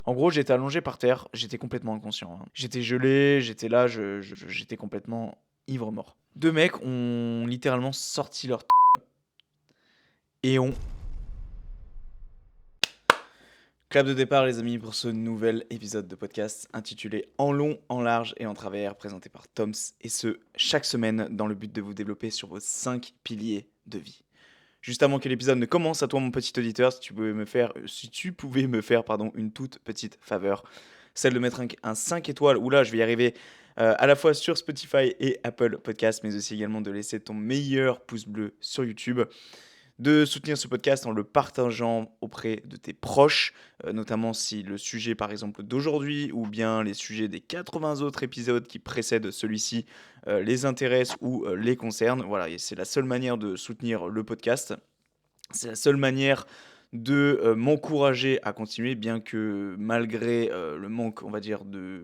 En gros, j'étais allongé par terre, j'étais complètement inconscient, hein. J'étais gelé, j'étais là, j'étais complètement ivre-mort. Deux mecs ont littéralement sorti leur et ont... Clap de départ les amis pour ce nouvel épisode de podcast intitulé En long, en large et en travers, présenté par Toms, et ce, chaque semaine dans le but de vous développer sur vos 5 piliers de vie. Juste avant que l'épisode ne commence, à toi mon petit auditeur, si tu pouvais me faire une toute petite faveur, celle de mettre un 5 étoiles, ou là je vais y arriver, à la fois sur Spotify et Apple Podcast, mais aussi également de laisser ton meilleur pouce bleu sur YouTube, de soutenir ce podcast en le partageant auprès de tes proches, notamment si le sujet par exemple d'aujourd'hui ou bien les sujets des 80 autres épisodes qui précèdent celui-ci les intéressent ou les concernent. Voilà, et c'est la seule manière de soutenir le podcast. C'est la seule manière de m'encourager à continuer, bien que malgré le manque, on va dire, de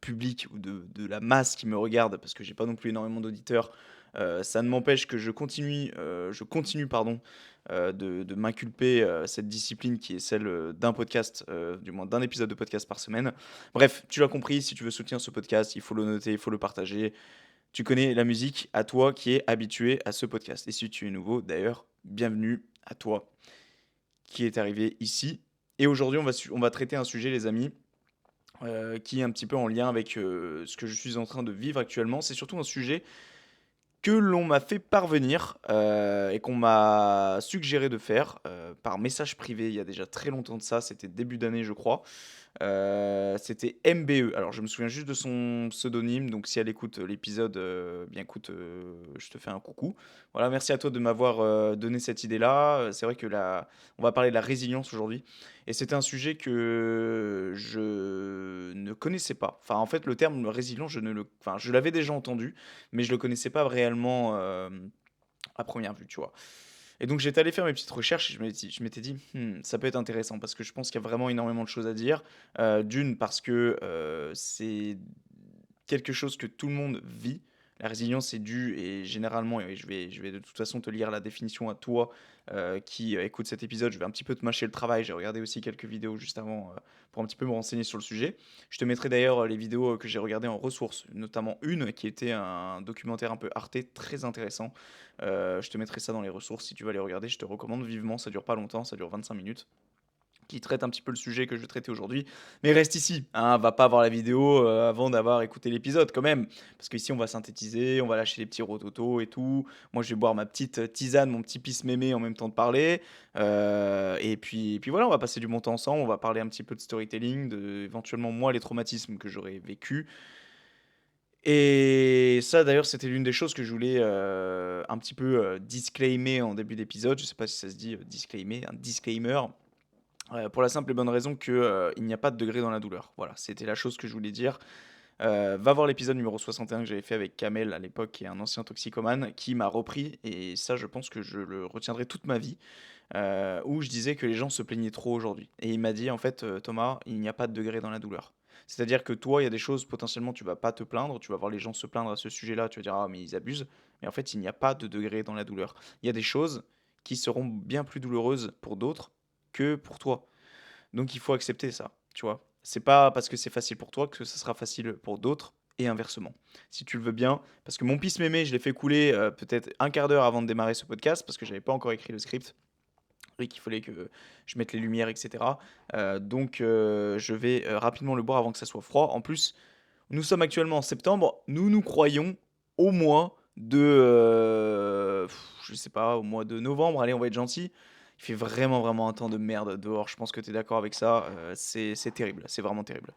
public ou de la masse qui me regarde, parce que j'ai pas non plus énormément d'auditeurs, ça ne m'empêche que je continue pardon, de m'inculper cette discipline qui est celle d'un podcast, du moins d'un épisode de podcast par semaine. Bref, tu l'as compris, si tu veux soutenir ce podcast, il faut le noter, il faut le partager. Tu connais la musique, à toi qui es habitué à ce podcast. Et si tu es nouveau, d'ailleurs, bienvenue à toi qui est arrivé ici. Et aujourd'hui, on va traiter un sujet, les amis, qui est un petit peu en lien avec ce que je suis en train de vivre actuellement. C'est surtout un sujet que l'on m'a fait parvenir et qu'on m'a suggéré de faire par message privé il y a déjà très longtemps de ça. C'était début d'année, je crois. C'était MBE. Alors, je me souviens juste de son pseudonyme, donc si elle écoute l'épisode, bien écoute, je te fais un coucou. Voilà, merci à toi de m'avoir donné cette idée-là. C'est vrai que on va parler de la résilience aujourd'hui, et c'était un sujet que je ne connaissais pas. Enfin, en fait, le terme résilience, enfin, je l'avais déjà entendu, mais je le connaissais pas réellement à première vue, tu vois. Et donc j'étais allé faire mes petites recherches et je m'étais dit, ça peut être intéressant parce que je pense qu'il y a vraiment énormément de choses à dire. D'une, parce que c'est quelque chose que tout le monde vit. La résilience est due et généralement, et je vais de toute façon te lire la définition à toi qui écoute cet épisode. Je vais un petit peu te mâcher le travail. J'ai regardé aussi quelques vidéos juste avant pour un petit peu me renseigner sur le sujet. Je te mettrai d'ailleurs les vidéos que j'ai regardées en ressources, notamment une qui était un documentaire un peu Arte très intéressant. Je te mettrai ça dans les ressources si tu vas les regarder. Je te recommande vivement. Ça dure pas longtemps, ça dure 25 minutes, qui traite un petit peu le sujet que je vais traiter aujourd'hui. Mais reste ici, hein, va pas voir la vidéo avant d'avoir écouté l'épisode quand même. Parce qu'ici, on va synthétiser, on va lâcher les petits rototos et tout. Moi, je vais boire ma petite tisane, mon petit pisse mémé en même temps de parler. Et puis voilà, on va passer du bon temps ensemble. On va parler un petit peu de storytelling, de éventuellement moi, les traumatismes que j'aurais vécu. Et ça, d'ailleurs, c'était l'une des choses que je voulais un petit peu disclaimer en début d'épisode. Je sais pas si ça se dit disclaimer, un disclaimer. Pour la simple et bonne raison que, il n'y a pas de degré dans la douleur. Voilà, c'était la chose que je voulais dire. Va voir l'épisode numéro 61 que j'avais fait avec Kamel à l'époque, qui est un ancien toxicomane, qui m'a repris, et ça, je pense que je le retiendrai toute ma vie, où je disais que les gens se plaignaient trop aujourd'hui. Et il m'a dit, en fait, Thomas, il n'y a pas de degré dans la douleur. C'est-à-dire que toi, il y a des choses, potentiellement, tu vas pas te plaindre, tu vas voir les gens se plaindre à ce sujet-là, tu vas dire, ah, mais ils abusent. Mais en fait, il n'y a pas de degré dans la douleur. Il y a des choses qui seront bien plus douloureuses pour d'autres que pour toi. Donc il faut accepter ça, tu vois. C'est pas parce que c'est facile pour toi que ce sera facile pour d'autres et inversement. Si tu le veux bien, parce que mon pisse mémé, je l'ai fait couler peut-être un quart d'heure avant de démarrer ce podcast parce que j'avais pas encore écrit le script et qu'il fallait que je mette les lumières, etc. Donc je vais rapidement le boire avant que ça soit froid. En plus, nous sommes actuellement en septembre, nous croyons au mois de, je sais pas, au mois de novembre, allez, on va être gentil. Il fait vraiment, vraiment un temps de merde dehors, je pense que tu es d'accord avec ça, c'est terrible, c'est vraiment terrible.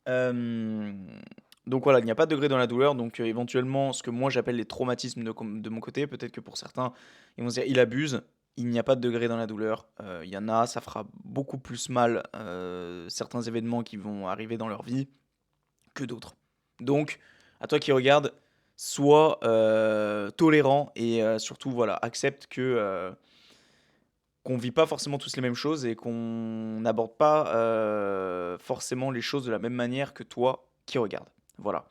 Hem, donc voilà, il n'y a pas de degré dans la douleur, donc éventuellement, ce que moi j'appelle les traumatismes de mon côté, peut-être que pour certains, ils vont se dire: «Il abuse». Il n'y a pas de degré dans la douleur, il y en a, ça fera beaucoup plus mal, certains événements qui vont arriver dans leur vie que d'autres. Donc, à toi qui regarde, sois tolérant et surtout, voilà, accepte que qu'on vit pas forcément tous les mêmes choses et qu'on n'aborde pas forcément les choses de la même manière que toi qui regarde. Voilà.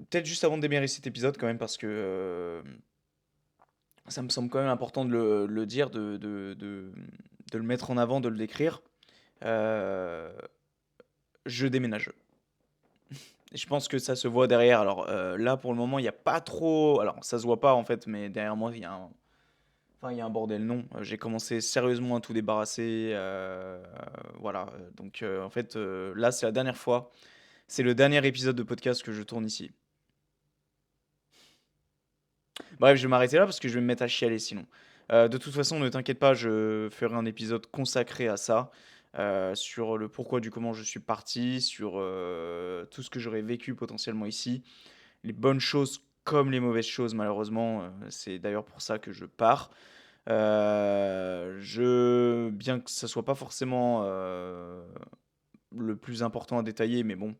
Peut-être juste avant de démarrer cet épisode, quand même, parce que ça me semble quand même important de le dire, de le mettre en avant, de le décrire. Euh, je déménage. Et je pense que ça se voit derrière. Alors là, pour le moment, il n'y a pas trop. Alors, ça se voit pas en fait, mais derrière moi, il y a un bordel. Non, j'ai commencé sérieusement à tout débarrasser. Voilà. Donc, en fait, là, c'est la dernière fois. C'est le dernier épisode de podcast que je tourne ici. Bref, je vais m'arrêter là parce que je vais me mettre à chialer sinon. De toute façon, ne t'inquiète pas, je ferai un épisode consacré à ça, sur le pourquoi du comment je suis parti, sur tout ce que j'aurais vécu potentiellement ici, les bonnes choses comme les mauvaises choses malheureusement. C'est d'ailleurs pour ça que je pars. Bien que ça soit pas forcément le plus important à détailler, mais bon,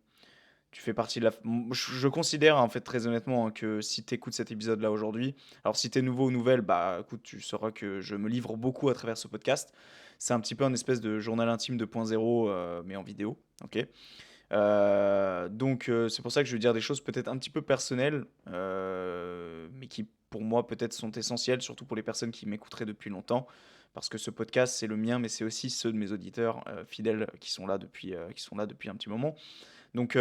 tu fais partie de la. Je considère en fait très honnêtement hein, que si tu écoutes cet épisode là aujourd'hui, alors si tu es nouveau ou nouvelle, bah écoute, tu sauras que je me livre beaucoup à travers ce podcast. C'est un petit peu un espèce de journal intime 2.0, mais en vidéo. Ok. Donc c'est pour ça que je vais dire des choses peut-être un petit peu personnelles, mais qui pour moi peut-être sont essentielles, surtout pour les personnes qui m'écouteraient depuis longtemps. Parce que ce podcast, c'est le mien, mais c'est aussi ceux de mes auditeurs fidèles qui sont là depuis un petit moment. Donc,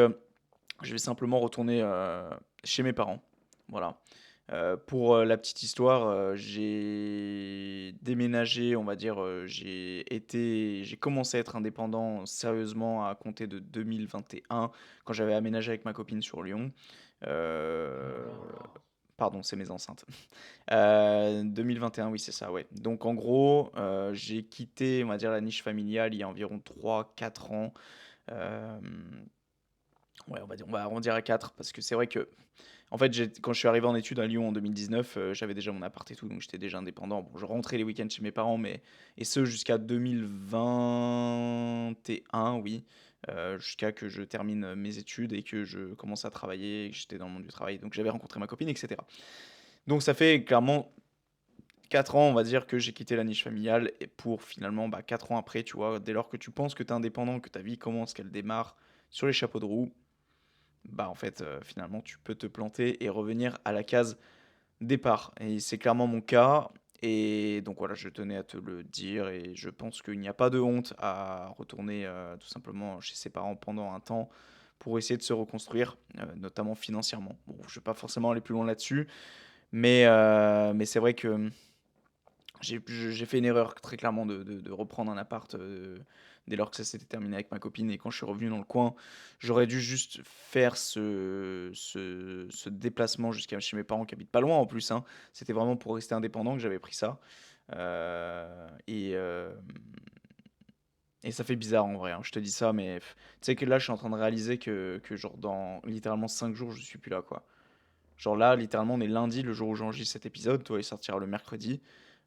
je vais simplement retourner chez mes parents. Voilà. Pour la petite histoire, j'ai déménagé, on va dire, j'ai commencé à être indépendant sérieusement à compter de 2021, quand j'avais aménagé avec ma copine sur Lyon. Euh, Pardon, c'est mes enceintes. 2021, oui, c'est ça, ouais. Donc en gros, j'ai quitté, on va dire, la niche familiale il y a environ 3 4 ans. Euh, Ouais, on va arrondir à 4 parce que c'est vrai que, en fait, quand je suis arrivé en études à Lyon en 2019, j'avais déjà mon appart et tout, donc j'étais déjà indépendant. Bon, je rentrais les week-ends chez mes parents, mais et ce jusqu'à 2021, oui, jusqu'à que je termine mes études et que je commence à travailler, et que j'étais dans le monde du travail, donc j'avais rencontré ma copine, etc. Donc ça fait clairement 4 ans, on va dire, que j'ai quitté la niche familiale et pour finalement, bah, 4 ans après, tu vois, dès lors que tu penses que tu es indépendant, que ta vie commence, qu'elle démarre sur les chapeaux de roue, bah en fait, finalement, tu peux te planter et revenir à la case départ. Et c'est clairement mon cas. Et donc voilà, je tenais à te le dire. Et je pense qu'il n'y a pas de honte à retourner tout simplement chez ses parents pendant un temps pour essayer de se reconstruire, notamment financièrement. Bon, je ne vais pas forcément aller plus loin là-dessus, mais c'est vrai que j'ai fait une erreur très clairement de reprendre un appart dès lors que ça s'était terminé avec ma copine et quand je suis revenu dans le coin, j'aurais dû juste faire ce déplacement jusqu'à chez mes parents qui habitent pas loin en plus, hein. C'était vraiment pour rester indépendant que j'avais pris ça. Et ça fait bizarre en vrai, hein, je te dis ça, mais tu sais que là je suis en train de réaliser que genre dans littéralement 5 jours je suis plus là quoi. Genre là, littéralement, on est lundi, le jour où j'enregistre cet épisode. Toi, il sortira le mercredi.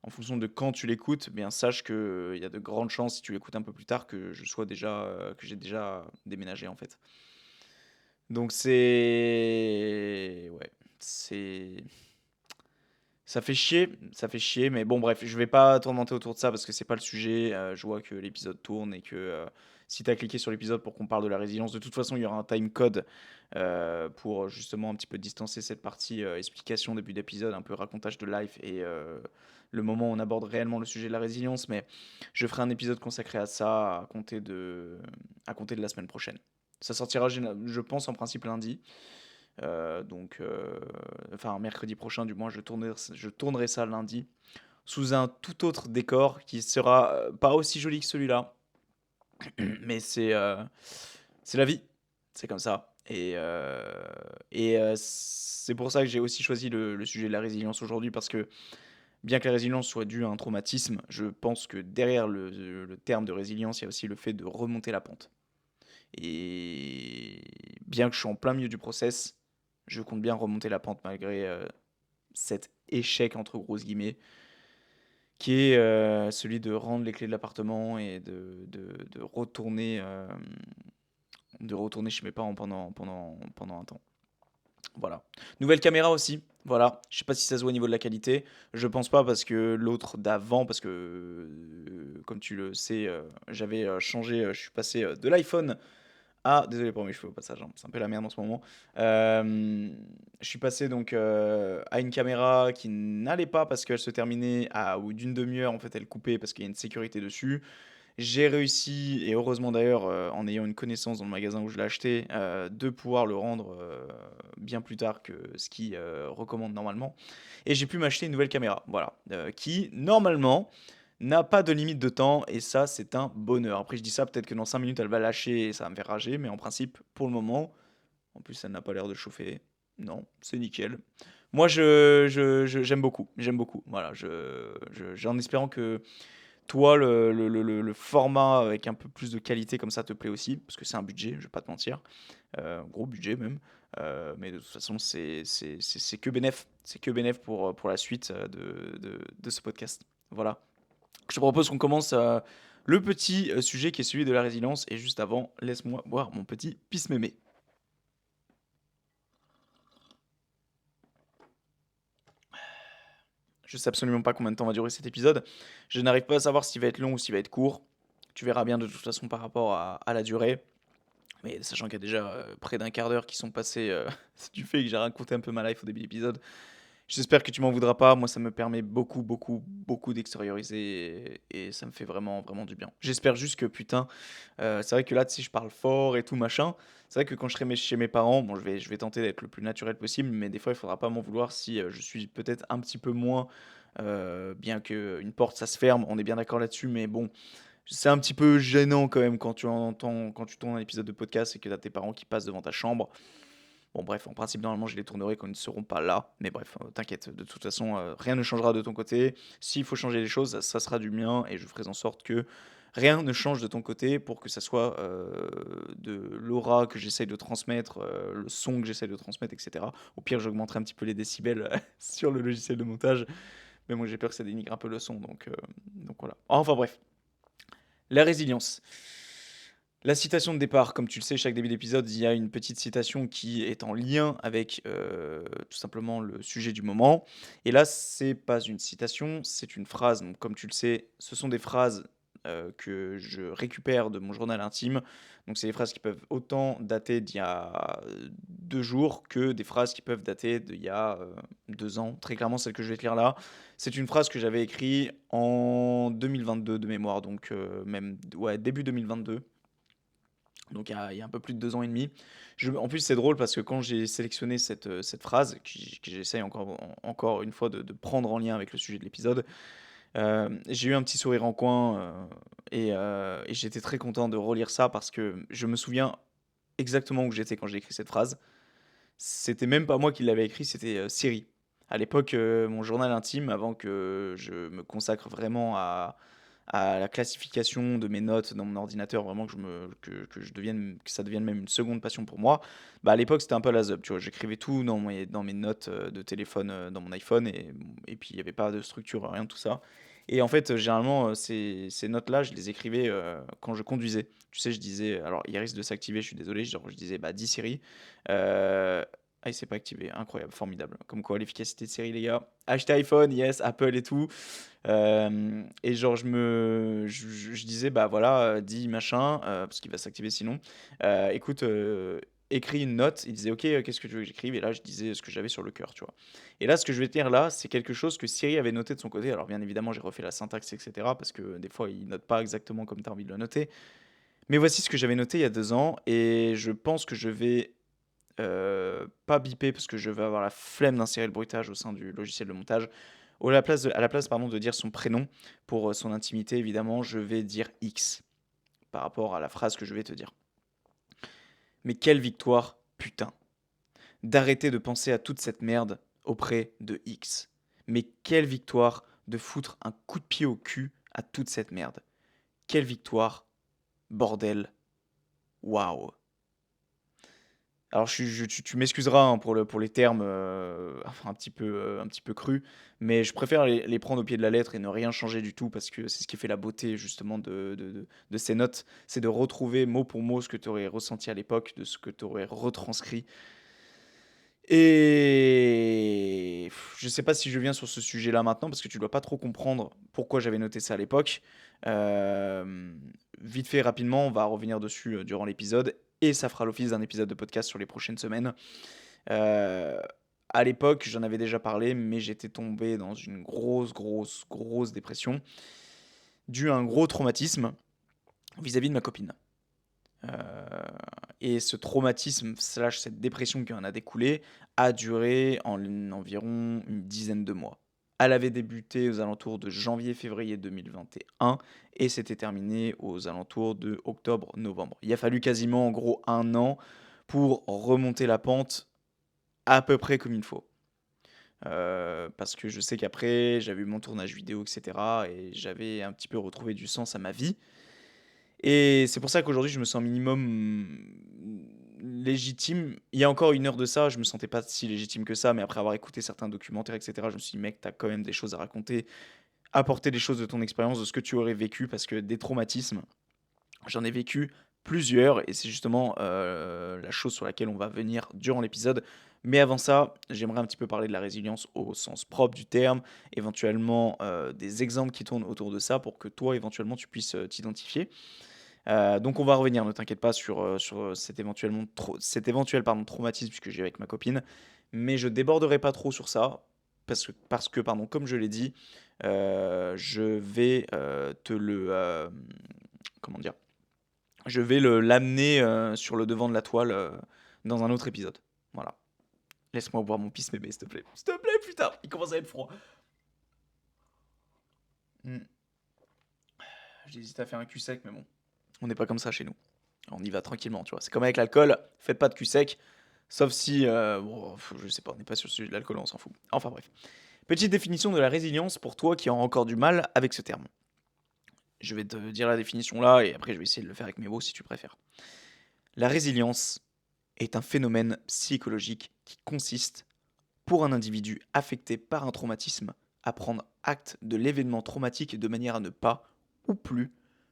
En fonction de quand tu l'écoutes, eh bien sache que il y a de grandes chances, si tu l'écoutes un peu plus tard, que j'ai déjà déménagé en fait. Donc ouais, c'est, ça fait chier, mais bon, bref, je vais pas tourmenter autour de ça parce que c'est pas le sujet. Je vois que l'épisode tourne et que si tu as cliqué sur l'épisode pour qu'on parle de la résilience, de toute façon, il y aura un time code pour justement un petit peu distancer cette partie explication début d'épisode, un peu racontage de life et le moment où on aborde réellement le sujet de la résilience. Mais je ferai un épisode consacré à ça à compter de la semaine prochaine. Ça sortira, je pense, en principe lundi. Enfin mercredi prochain du moins, je tournerai ça lundi sous un tout autre décor qui sera pas aussi joli que celui-là, mais c'est la vie, c'est comme ça. Et c'est pour ça que j'ai aussi choisi le sujet de la résilience aujourd'hui parce que bien que la résilience soit due à un traumatisme, je pense que derrière le terme de résilience, il y a aussi le fait de remonter la pente. Et bien que je suis en plein milieu du process, je compte bien remonter la pente malgré cet échec entre grosses guillemets, qui est celui de rendre les clés de l'appartement et de retourner chez mes parents pendant un temps. Voilà. Nouvelle caméra aussi. Voilà. Je sais pas si ça se voit au niveau de la qualité. Je pense pas parce que l'autre d'avant, parce que comme tu le sais, j'avais changé, je suis passé de l'iPhone Ah, désolé pour mes cheveux au passage, hein, c'est un peu la merde en ce moment. Je suis passé donc, à une caméra qui n'allait pas parce qu'elle se terminait à au bout d'une demi heure, en fait, elle coupait parce qu'il y a une sécurité dessus. J'ai réussi et heureusement d'ailleurs, en ayant une connaissance dans le magasin où je l'ai acheté, de pouvoir le rendre, bien plus tard que ce qu'ils, recommandent normalement et j'ai pu m'acheter une nouvelle caméra, voilà, qui normalement n'a pas de limite de temps et ça, c'est un bonheur. Après je dis ça, peut-être que dans 5 minutes elle va lâcher et ça va me faire rager, mais en principe, pour le moment, en plus elle n'a pas l'air de chauffer. Non, c'est nickel. Moi j'aime beaucoup, voilà, en espérant que toi, le format avec un peu plus de qualité comme ça te plaît aussi, parce que c'est un budget, je vais pas te mentir, gros budget même, mais de toute façon c'est que bénef, c'est que bénef pour la suite de ce podcast. Voilà. Je te propose qu'on commence le petit sujet qui est celui de la résilience, et juste avant, laisse-moi boire mon petit pisse mémé. Je sais absolument pas combien de temps va durer cet épisode. Je n'arrive pas à savoir s'il va être long ou s'il va être court. Tu verras bien de toute façon par rapport à la durée. Mais sachant qu'il y a déjà près d'un quart d'heure qui sont passés du fait que j'ai raconté un peu ma life au début de l'épisode. J'espère que tu m'en voudras pas. Moi, ça me permet beaucoup, beaucoup, beaucoup d'extérioriser et ça me fait vraiment, vraiment du bien. J'espère juste que, putain, c'est vrai que là, si je parle fort et tout machin, c'est vrai que quand je serai chez mes parents, bon, je vais tenter d'être le plus naturel possible, mais des fois, il faudra pas m'en vouloir si je suis peut-être un petit peu moins, bien qu'une porte, ça se ferme, on est bien d'accord là-dessus, mais bon, c'est un petit peu gênant quand même quand tu tournes un épisode de podcast et que tu as tes parents qui passent devant ta chambre. Bon, bref, en principe, normalement, je les tournerai quand ils ne seront pas là. Mais bref, t'inquiète, de toute façon, rien ne changera de ton côté. S'il faut changer les choses, ça sera du mien et je ferai en sorte que rien ne change de ton côté pour que ça soit de l'aura que j'essaye de transmettre, le son que j'essaye de transmettre, etc. Au pire, j'augmenterai un petit peu les décibels sur le logiciel de montage. Mais moi, j'ai peur que ça dénigre un peu le son, donc voilà. Enfin bref, la résilience. La citation de départ, comme tu le sais, chaque début d'épisode, il y a une petite citation qui est en lien avec tout simplement le sujet du moment. Et là, c'est pas une citation, c'est une phrase. Donc, comme tu le sais, ce sont des phrases que je récupère de mon journal intime. Donc, c'est des phrases qui peuvent autant dater d'il y a 2 jours que des phrases qui peuvent dater d'il y a 2 ans. Très clairement, celle que je vais te lire là, c'est une phrase que j'avais écrite en 2022 de mémoire, donc même ouais, début 2022. Donc il y a un peu plus de 2 ans et demi. En plus, c'est drôle parce que quand j'ai sélectionné cette phrase, que j'essaye encore une fois de prendre en lien avec le sujet de l'épisode, j'ai eu un petit sourire en coin et j'étais très content de relire ça parce que je me souviens exactement où j'étais quand j'ai écrit cette phrase. C'était même pas moi qui l'avais écrit, c'était Siri. À l'époque, mon journal intime, avant que je me consacre vraiment à la classification de mes notes dans mon ordinateur, vraiment que ça devienne même une seconde passion pour moi. Bah, à l'époque, c'était un peu la zeub, tu vois. J'écrivais tout dans mes notes de téléphone dans mon iPhone et puis il n'y avait pas de structure, rien de tout ça. Et en fait, généralement, ces notes-là, je les écrivais quand je conduisais. Tu sais, je disais, alors il risque de s'activer, je suis désolé, genre, je disais, bah, dis Siri. Ah, il s'est pas activé, incroyable, formidable. Comme quoi, l'efficacité de Siri, les gars. Acheter iPhone, yes, Apple et tout. Et genre, je disais, bah voilà, dis machin, parce qu'il va s'activer sinon. Écoute, écris une note. Il disait, ok, qu'est-ce que tu veux que j'écrive? Et là, je disais ce que j'avais sur le cœur, tu vois. Et là, ce que je vais te dire là, c'est quelque chose que Siri avait noté de son côté. Alors, bien évidemment, j'ai refait la syntaxe, etc. Parce que des fois, il note pas exactement comme tu as envie de le noter. Mais voici ce que j'avais noté il y a 2 ans. Et je pense que je vais pas biper parce que je vais avoir la flemme d'insérer le bruitage au sein du logiciel de montage. À la place pardon, de dire son prénom pour son intimité, évidemment, je vais dire X par rapport à la phrase que je vais te dire. Mais quelle victoire, putain, d'arrêter de penser à toute cette merde auprès de X. Mais quelle victoire de foutre un coup de pied au cul à toute cette merde. Quelle victoire, bordel, waouh. Alors tu m'excuseras, hein, pour les termes, un petit peu crus, mais je préfère les prendre au pied de la lettre et ne rien changer du tout parce que c'est ce qui fait la beauté justement de ces notes. C'est de retrouver mot pour mot ce que tu aurais ressenti à l'époque, de ce que tu aurais retranscrit et je sais pas si je viens sur ce sujet-là maintenant parce que tu dois pas trop comprendre pourquoi j'avais noté ça à l'époque. Vite fait, rapidement, on va revenir dessus, durant l'épisode. et ça fera l'office d'un épisode de podcast sur les prochaines semaines. Euh, à l'époque, j'en avais déjà parlé, mais j'étais tombé dans une grosse dépression due à un gros traumatisme vis-à-vis de ma copine. Euh, et ce traumatisme slash cette dépression qui en a découlé a duré environ une dizaine de mois. Elle avait débuté aux alentours de janvier-février 2021 et s'était terminée aux alentours de octobre-novembre. Il a fallu quasiment en gros un an pour remonter la pente à peu près comme il faut. Parce que je sais qu'après j'avais eu mon tournage vidéo, etc. Et j'avais un petit peu retrouvé du sens à ma vie. Et c'est pour ça qu'aujourd'hui, je me sens minimum légitime. Il y a encore une heure de ça, je me sentais pas si légitime que ça, mais après avoir écouté certains documentaires, etc., je me suis dit, mec, t'as quand même des choses à raconter, apporter des choses de ton expérience, de ce que tu aurais vécu, parce que des traumatismes, j'en ai vécu plusieurs, et c'est justement la chose sur laquelle on va venir durant l'épisode. Mais avant ça, j'aimerais un petit peu parler de la résilience au sens propre du terme, éventuellement des exemples qui tournent autour de ça pour que toi, éventuellement, tu puisses t'identifier. Donc on va revenir, ne t'inquiète pas sur cet éventuel pardon, traumatisme que j'ai avec ma copine, mais je déborderai pas trop sur ça parce que pardon, comme je l'ai dit, je vais te le comment dire, je vais l'amener sur le devant de la toile dans un autre épisode. Voilà. Laisse-moi boire mon pisse bébé, s'il te plaît. S'il te plaît, putain, il commence à être froid. Hmm. J'hésite à faire un cul sec, mais bon, on n'est pas comme ça chez nous. On y va tranquillement, tu vois. C'est comme avec l'alcool, faites pas de cul sec, sauf si, bon, je sais pas, on n'est pas sur le sujet de l'alcool, on s'en fout. Enfin bref. Petite définition de la résilience pour toi qui as encore du mal avec ce terme. Je vais te dire la définition là, et après je vais essayer de le faire avec mes mots si tu préfères. La résilience est un phénomène psychologique qui consiste, pour un individu affecté par un traumatisme, à prendre acte de l'événement traumatique de manière à ne pas, ou plus,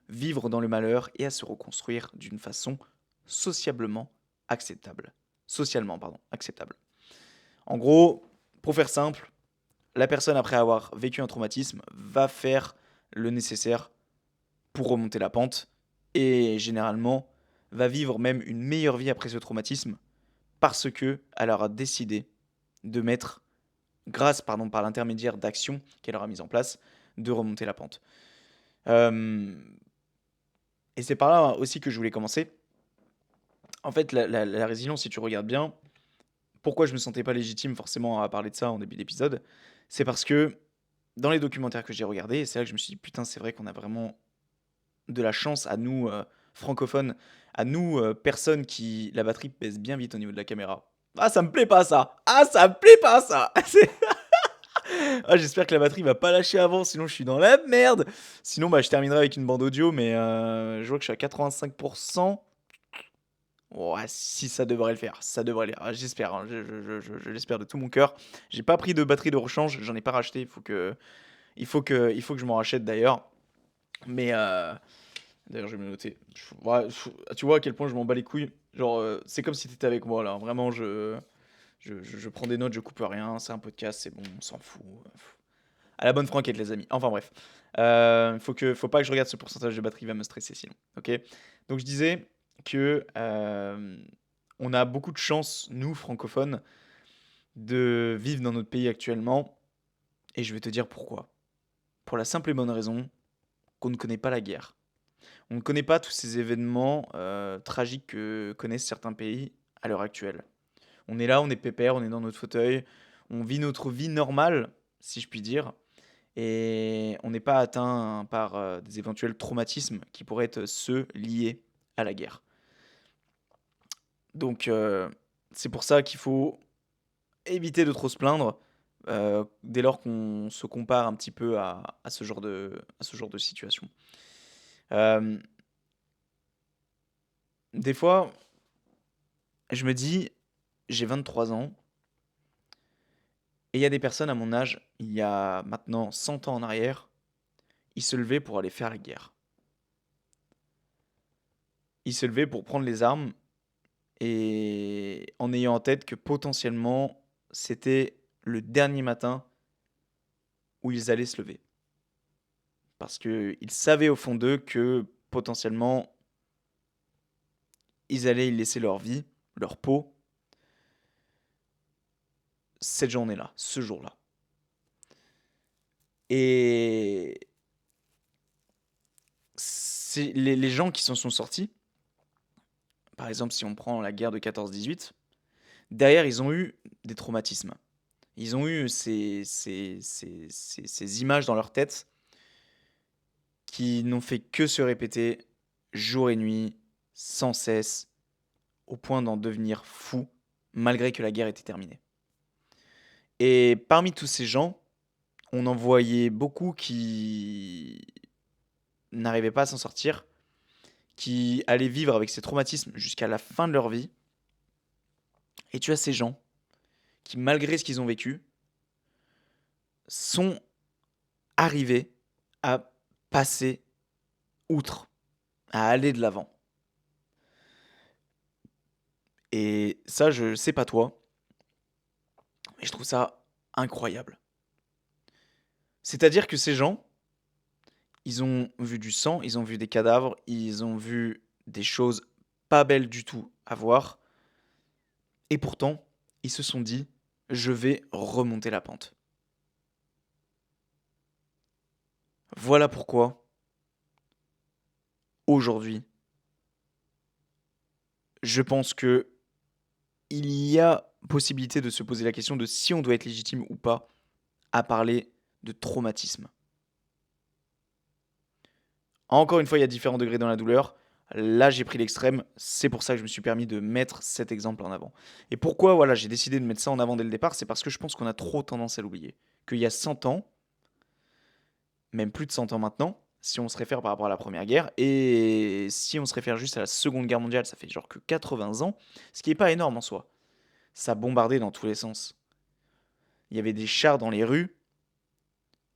vivre dans le malheur et à se reconstruire d'une façon sociablement acceptable. Socialement, pardon, acceptable. En gros, pour faire simple, la personne après avoir vécu un traumatisme va faire le nécessaire pour remonter la pente et généralement va vivre même une meilleure vie après ce traumatisme parce que elle aura décidé de mettre grâce par l'intermédiaire d'actions qu'elle aura mises en place, de remonter la pente. Euh, et c'est par là aussi que je voulais commencer. En fait, la résilience, si tu regardes bien, pourquoi je me sentais pas légitime forcément à parler de ça en début d'épisode, c'est parce que dans les documentaires que j'ai regardés, c'est là que je me suis dit, putain, c'est vrai qu'on a vraiment de la chance à nous, francophones, à nous, personnes qui... La batterie pèse bien vite au niveau de la caméra. Ah, ça me plaît pas ça. Ah, ça me plaît pas ça. Ah, j'espère que la batterie va pas lâcher avant, sinon je suis dans la merde. Sinon, bah, je terminerai avec une bande audio, mais je vois que je suis à 85%. Ouais, si ça devrait le faire, ça devrait le faire. Ah, j'espère, hein, je l'espère de tout mon cœur. J'ai pas pris de batterie de rechange, j'en ai pas racheté. Il faut que je m'en rachète d'ailleurs. Mais d'ailleurs, je vais me le noter. Ouais, tu vois à quel point je m'en bats les couilles. Genre, c'est comme si t'étais avec moi là. Vraiment, je prends des notes, je coupe rien. C'est un podcast, c'est bon, on s'en fout. À la bonne franquette, les amis. Enfin bref. Faut pas que je regarde ce pourcentage de batterie, il va me stresser sinon. Ok. Donc je disais que on a beaucoup de chance, nous francophones, de vivre dans notre pays actuellement. Et je vais te dire pourquoi. Pour la simple et bonne raison qu'on ne connaît pas la guerre. On ne connaît pas tous ces événements tragiques que connaissent certains pays à l'heure actuelle. On est là, on est pépère, on est dans notre fauteuil, on vit notre vie normale, si je puis dire, et on n'est pas atteint par des éventuels traumatismes qui pourraient être ceux liés à la guerre. Donc c'est pour ça qu'il faut éviter de trop se plaindre dès lors qu'on se compare un petit peu à ce genre de situation. Euh, des fois, je me dis, j'ai 23 ans, et il y a des personnes à mon âge, il y a maintenant 100 ans en arrière, ils se levaient pour aller faire la guerre. Ils se levaient pour prendre les armes et en ayant en tête que potentiellement c'était le dernier matin où ils allaient se lever. Parce qu'ils savaient au fond d'eux que potentiellement ils allaient y laisser leur vie, leur peau, cette journée-là, ce jour-là. Et les gens qui s'en sont sortis, par exemple, si on prend la guerre de 14-18, derrière, ils ont eu des traumatismes. Ils ont eu ces images dans leur tête qui n'ont fait que se répéter jour et nuit, sans cesse, au point d'en devenir fous, malgré que la guerre était terminée. Et parmi tous ces gens, on en voyait beaucoup qui n'arrivaient pas à s'en sortir, qui allaient vivre avec ces traumatismes jusqu'à la fin de leur vie. Et tu as ces gens qui, malgré ce qu'ils ont vécu, sont arrivés à passer outre, à aller de l'avant. Et ça, je sais pas toi, mais je trouve ça incroyable. C'est-à-dire que ces gens, ils ont vu du sang, ils ont vu des cadavres, ils ont vu des choses pas belles du tout à voir, et pourtant, ils se sont dit, je vais remonter la pente. Voilà pourquoi, aujourd'hui, je pense que il y a possibilité de se poser la question de si on doit être légitime ou pas à parler de traumatisme. Encore une fois, il y a différents degrés dans la douleur. Là, j'ai pris l'extrême. C'est pour ça que je me suis permis de mettre cet exemple en avant. Et pourquoi voilà, j'ai décidé de mettre ça en avant dès le départ? C'est parce que je pense qu'on a trop tendance à l'oublier. Qu'il y a 100 ans, même plus de 100 ans maintenant, si on se réfère par rapport à la Première Guerre, et si on se réfère juste à la Seconde Guerre mondiale, ça fait genre que 80 ans, ce qui n'est pas énorme en soi. Ça bombardait dans tous les sens. Il y avait des chars dans les rues,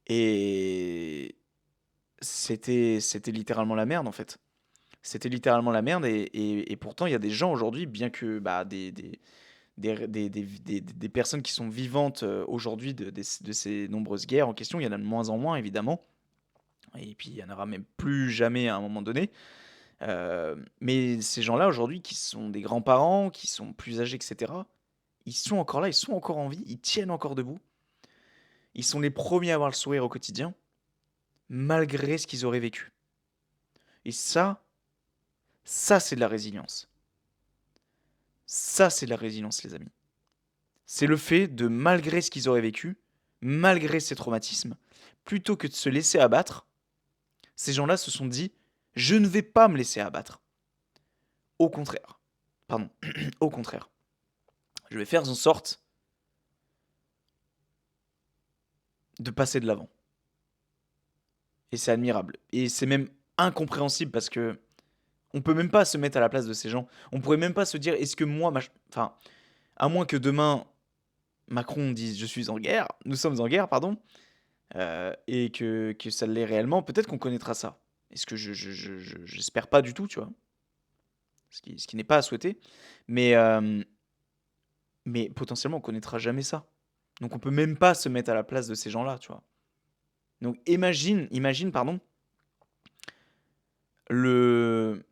et c'était littéralement la merde en fait. C'était littéralement la merde et pourtant il y a des gens aujourd'hui, bien que bah, des personnes qui sont vivantes aujourd'hui de ces nombreuses guerres en question, il y en a de moins en moins évidemment, et puis il y en aura même plus jamais à un moment donné. Mais ces gens-là aujourd'hui qui sont des grands-parents, qui sont plus âgés, etc., ils sont encore là, ils sont encore en vie, ils tiennent encore debout. Ils sont les premiers à avoir le sourire au quotidien, malgré ce qu'ils auraient vécu. Et ça c'est de la résilience. Ça c'est de la résilience les amis. C'est le fait de, malgré ce qu'ils auraient vécu, malgré ces traumatismes, plutôt que de se laisser abattre, ces gens-là se sont dit, je ne vais pas me laisser abattre. Au contraire. Pardon. Au contraire. Je vais faire en sorte de passer de l'avant. Et c'est admirable. Et c'est même incompréhensible parce que on peut même pas se mettre à la place de ces gens. On pourrait même pas se dire, est-ce que moi, enfin, à moins que demain Macron dise je suis en guerre, nous sommes en guerre, pardon, et que ça l'est réellement, peut-être qu'on connaîtra ça. Est-ce que j'espère pas du tout, tu vois, ce qui n'est pas à souhaiter, mais, mais potentiellement on connaîtra jamais ça. Donc on peut même pas se mettre à la place de ces gens-là, tu vois. Donc imagine, pardon, le,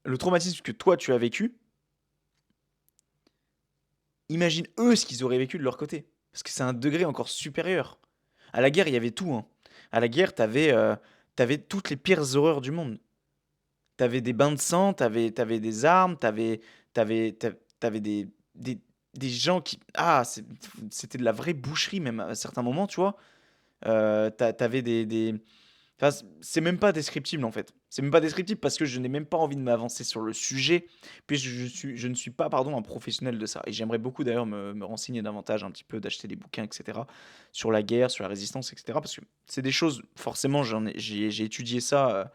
le traumatisme que toi tu as vécu, imagine eux ce qu'ils auraient vécu de leur côté. Parce que c'est un degré encore supérieur. À la guerre, il y avait tout, hein. À la guerre, t'avais toutes les pires horreurs du monde. T'avais des bains de sang, t'avais des armes, t'avais des gens qui... Ah, c'était de la vraie boucherie même à certains moments, tu vois. T'avais Enfin, c'est même pas descriptible en fait. C'est même pas descriptible parce que je n'ai même pas envie de m'avancer sur le sujet, puis je ne suis pas, pardon, un professionnel de ça. Et j'aimerais beaucoup d'ailleurs me renseigner davantage un petit peu, d'acheter des bouquins, etc., sur la guerre, sur la résistance, etc., parce que c'est des choses, forcément, j'ai étudié ça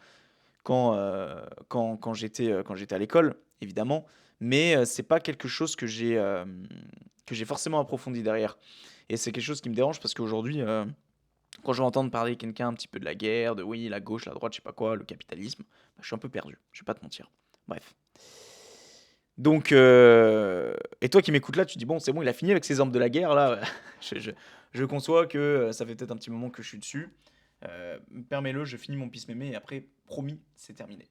quand j'étais à l'école, évidemment, mais c'est pas quelque chose que j'ai forcément approfondi derrière. Et c'est quelque chose qui me dérange parce qu'aujourd'hui, quand je vais entendre parler quelqu'un un petit peu de la guerre, de oui, la gauche, la droite, je sais pas quoi, le capitalisme, bah, je suis un peu perdu, je vais pas te mentir. Bref. Donc, et toi qui m'écoutes là, tu dis bon, c'est bon, il a fini avec ses armes de la guerre là. Je conçois que ça fait peut-être un petit moment que je suis dessus. Permets-le, je finis mon pisse mémé et après, promis, c'est terminé.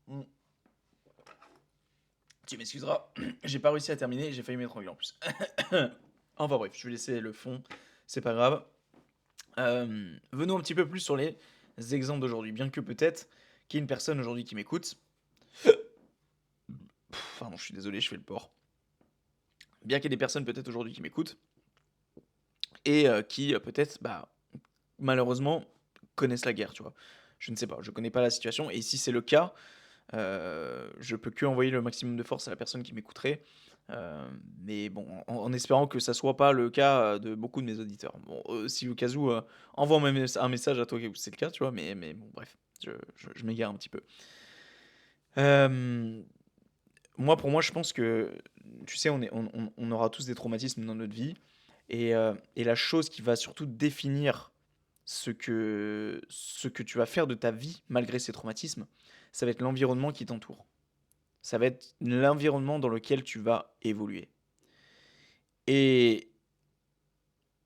Mm. Tu m'excuseras, j'ai pas réussi à terminer, j'ai failli m'étrangler en plus. Enfin bref, je vais laisser le fond, c'est pas grave. Venons un petit peu plus sur les exemples d'aujourd'hui. Bien que peut-être qu'il y ait une personne aujourd'hui qui m'écoute. Pardon, je suis désolé, je fais le porc. Bien qu'il y ait des personnes peut-être aujourd'hui qui m'écoutent et qui peut-être, malheureusement, connaissent la guerre, tu vois. Je ne sais pas, je connais pas la situation et si c'est le cas, je peux que envoyer le maximum de force à la personne qui m'écouterait. Mais bon, en espérant que ça soit pas le cas de beaucoup de mes auditeurs. Bon, si au cas où, envoie un message à toi où c'est le cas, tu vois, mais bon, bref, je m'égare un petit peu. Euh, pour moi, je pense que, tu sais, on aura tous des traumatismes dans notre vie. Et la chose qui va surtout définir ce que tu vas faire de ta vie malgré ces traumatismes, ça va être l'environnement qui t'entoure. Ça va être l'environnement dans lequel tu vas évoluer. Et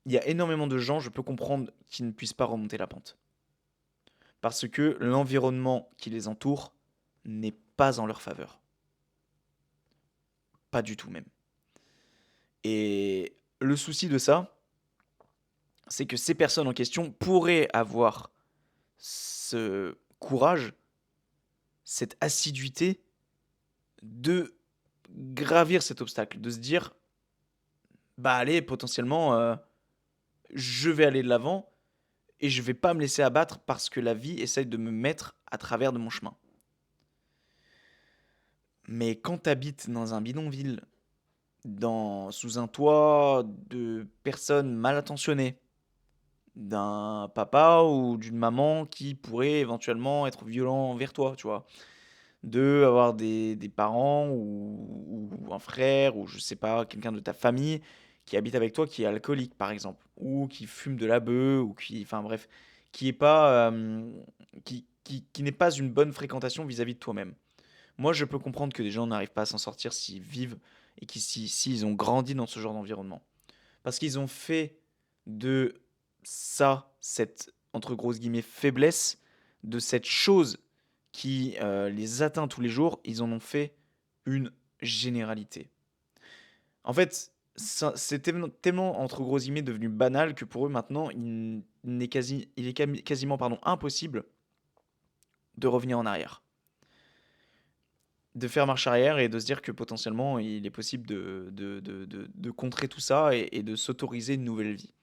il y a énormément de gens, je peux comprendre, qui ne puissent pas remonter la pente. Parce que l'environnement qui les entoure n'est pas en leur faveur. Pas du tout même. Et le souci de ça, c'est que ces personnes en question pourraient avoir ce courage, cette assiduité de gravir cet obstacle, de se dire, bah allez, potentiellement, je vais aller de l'avant et je vais pas me laisser abattre parce que la vie essaye de me mettre à travers de mon chemin. Mais quand tu habites dans un bidonville, sous un toit de personnes mal intentionnées, d'un papa ou d'une maman qui pourrait éventuellement être violent envers toi, tu vois, de avoir des parents ou un frère ou je sais pas, quelqu'un de ta famille qui habite avec toi qui est alcoolique par exemple, ou qui fume de la beuh, ou qui, enfin bref, qui est pas, qui n'est pas une bonne fréquentation vis-à-vis de toi-même. Moi, je peux comprendre que des gens n'arrivent pas à s'en sortir s'ils vivent et s'ils ont grandi dans ce genre d'environnement. Parce qu'ils ont fait de ça, cette, entre grosses guillemets, faiblesse, de cette chose qui les atteint tous les jours, ils en ont fait une généralité. En fait, c'est tellement, entre gros guillemets, devenu banal que pour eux maintenant, il est quasiment impossible de revenir en arrière. De faire marche arrière et de se dire que potentiellement il est possible de contrer tout ça et de s'autoriser une nouvelle vie.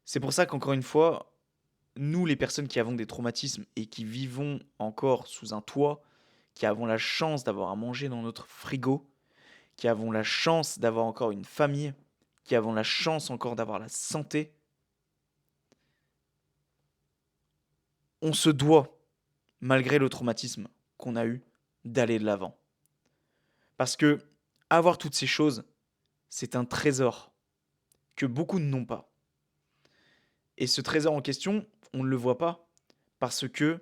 C'est pour ça qu'encore une fois, nous les personnes qui avons des traumatismes et qui vivons encore sous un toit, qui avons la chance d'avoir à manger dans notre frigo, qui avons la chance d'avoir encore une famille, qui avons la chance encore d'avoir la santé, on se doit, malgré le traumatisme qu'on a eu, d'aller de l'avant. Parce que avoir toutes ces choses, c'est un trésor que beaucoup n'ont pas. Et ce trésor en question, on ne le voit pas parce que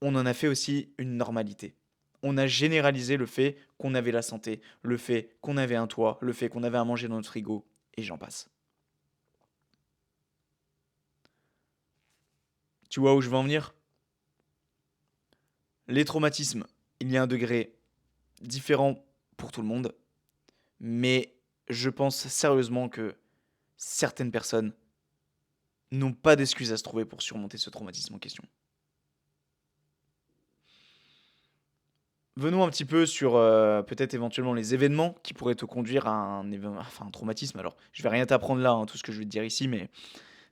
on en a fait aussi une normalité. On a généralisé le fait qu'on avait la santé, le fait qu'on avait un toit, le fait qu'on avait à manger dans notre frigo, et j'en passe. Tu vois où je veux en venir? Les traumatismes, il y a un degré différent pour tout le monde, mais je pense sérieusement que certaines personnes n'ont pas d'excuses à se trouver pour surmonter ce traumatisme en question. Venons un petit peu sur peut-être éventuellement les événements qui pourraient te conduire à un traumatisme. Alors, je vais rien t'apprendre là, hein, tout ce que je vais te dire ici, mais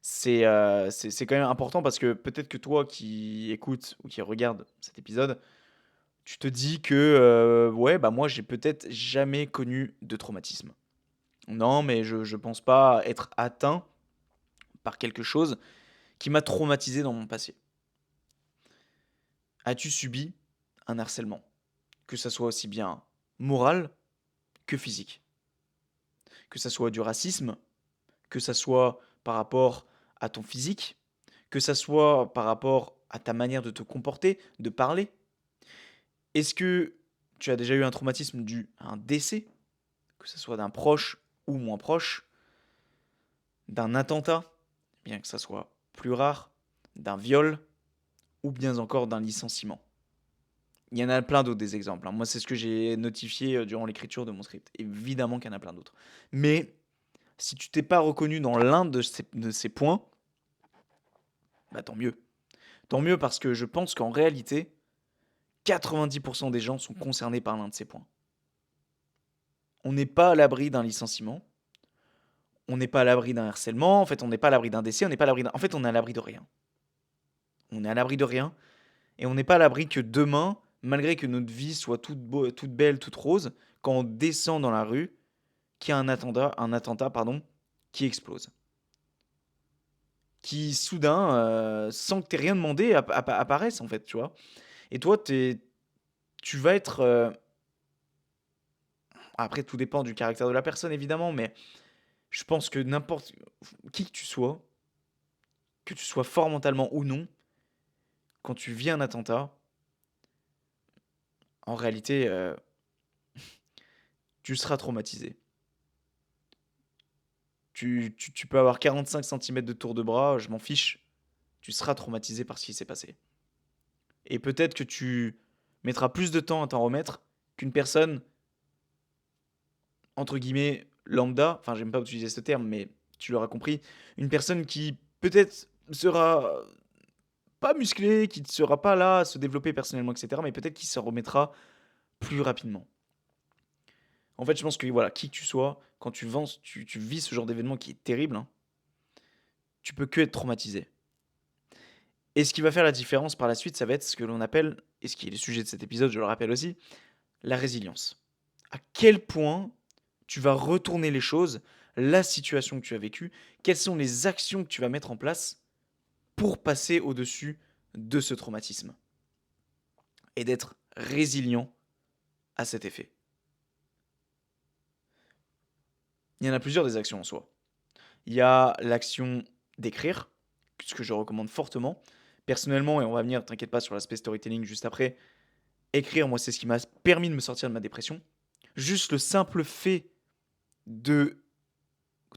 c'est quand même important parce que peut-être que toi qui écoutes ou qui regarde cet épisode, tu te dis que ouais, bah moi j'ai peut-être jamais connu de traumatisme. Non, mais je pense pas être atteint par quelque chose qui m'a traumatisé dans mon passé. As-tu subi un harcèlement? Que ça soit aussi bien moral que physique. Que ça soit du racisme, que ça soit par rapport à ton physique, que ça soit par rapport à ta manière de te comporter, de parler. Est-ce que tu as déjà eu un traumatisme dû à un décès, que ce soit d'un proche ou moins proche, d'un attentat, bien que ça soit plus rare, d'un viol ou bien encore d'un licenciement. Il y en a plein d'autres des exemples, hein. Moi, c'est ce que j'ai notifié durant l'écriture de mon script. Évidemment qu'il y en a plein d'autres. Mais si tu t'es pas reconnu dans l'un de ces points, bah tant mieux. Tant mieux parce que je pense qu'en réalité, 90% des gens sont concernés par l'un de ces points. On n'est pas à l'abri d'un licenciement, on n'est pas à l'abri d'un harcèlement, en fait, on n'est pas à l'abri d'un décès, on n'est pas à l'abri d'un... En fait, on est à l'abri de rien. On est à l'abri de rien et on n'est pas à l'abri que demain, malgré que notre vie soit toute belle, toute rose, quand on descend dans la rue, qu'il y a un attentat pardon, qui explose. Qui soudain, sans que tu aies rien demandé, apparaissent en fait, tu vois. Et toi, tu vas être... Après, tout dépend du caractère de la personne, évidemment, mais je pense que n'importe qui que tu sois fort mentalement ou non, quand tu vis un attentat, en réalité, tu seras traumatisé. Tu peux avoir 45 centimètres de tour de bras, je m'en fiche. Tu seras traumatisé par ce qui s'est passé. Et peut-être que tu mettras plus de temps à t'en remettre qu'une personne, entre guillemets, lambda, enfin j'aime pas utiliser ce terme, mais tu l'auras compris, une personne qui peut-être sera pas musclée, qui ne sera pas là à se développer personnellement, etc., mais peut-être qui se remettra plus rapidement. En fait, je pense que voilà, qui que tu sois, quand tu vis ce genre d'événement qui est terrible, hein, tu peux que être traumatisé. Et ce qui va faire la différence par la suite, ça va être ce que l'on appelle, et ce qui est le sujet de cet épisode, je le rappelle aussi, la résilience. À quel point tu vas retourner les choses, la situation que tu as vécue, quelles sont les actions que tu vas mettre en place pour passer au-dessus de ce traumatisme et d'être résilient à cet effet. Il y en a plusieurs des actions en soi. Il y a l'action d'écrire, ce que je recommande fortement. Personnellement, et on va venir, t'inquiète pas, sur l'aspect storytelling juste après, écrire, moi, c'est ce qui m'a permis de me sortir de ma dépression. Juste le simple fait de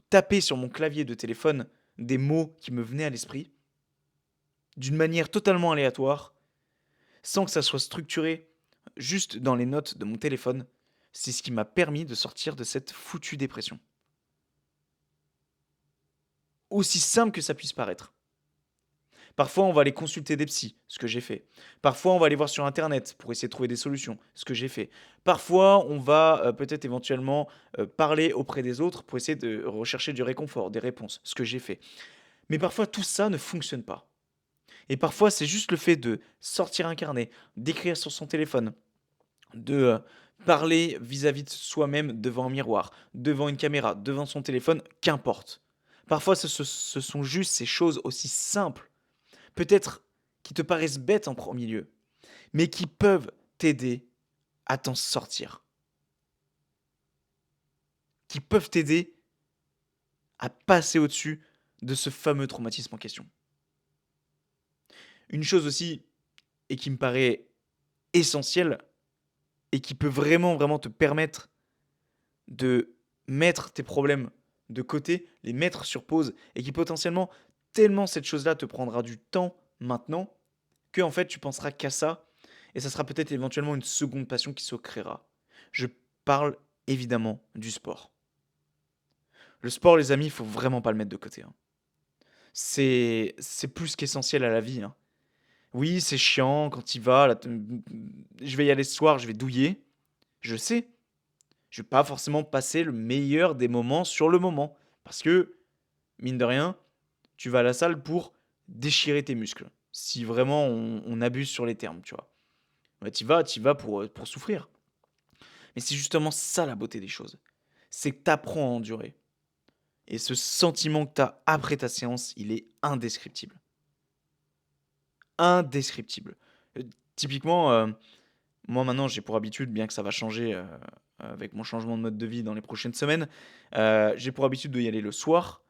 taper sur mon clavier de téléphone des mots qui me venaient à l'esprit, d'une manière totalement aléatoire, sans que ça soit structuré, juste dans les notes de mon téléphone, c'est ce qui m'a permis de sortir de cette foutue dépression. Aussi simple que ça puisse paraître. Parfois, on va aller consulter des psys, ce que j'ai fait. Parfois, on va aller voir sur Internet pour essayer de trouver des solutions, ce que j'ai fait. Parfois, on va peut-être éventuellement parler auprès des autres pour essayer de rechercher du réconfort, des réponses, ce que j'ai fait. Mais parfois, tout ça ne fonctionne pas. Et parfois, c'est juste le fait de sortir un carnet, d'écrire sur son téléphone, de parler vis-à-vis de soi-même devant un miroir, devant une caméra, devant son téléphone, qu'importe. Parfois, ce sont juste ces choses aussi simples, peut-être qui te paraissent bêtes en premier lieu, mais qui peuvent t'aider à t'en sortir, qui peuvent t'aider à passer au-dessus de ce fameux traumatisme en question. Une chose aussi, et qui me paraît essentielle, et qui peut vraiment, vraiment te permettre de mettre tes problèmes de côté, les mettre sur pause, et qui potentiellement, tellement cette chose-là te prendra du temps maintenant, que en fait tu penseras qu'à ça, et ça sera peut-être éventuellement une seconde passion qui se créera. Je parle évidemment du sport. Le sport, les amis, il faut vraiment pas le mettre de côté, hein. C'est plus qu'essentiel à la vie, hein. Oui, c'est chiant quand il va, là, je vais y aller ce soir, je vais douiller, je sais. Je vais pas forcément passer le meilleur des moments sur le moment. Parce que, mine de rien, tu vas à la salle pour déchirer tes muscles. Si vraiment on abuse sur les termes, tu vois. Ouais, t'y vas pour souffrir. Mais c'est justement ça la beauté des choses. C'est que t'apprends à endurer. Et ce sentiment que t'as après ta séance, il est indescriptible. Indescriptible. Euh, Typiquement, moi maintenant j'ai pour habitude, bien que ça va changer avec mon changement de mode de vie dans les prochaines semaines, j'ai pour habitude de y aller le soir.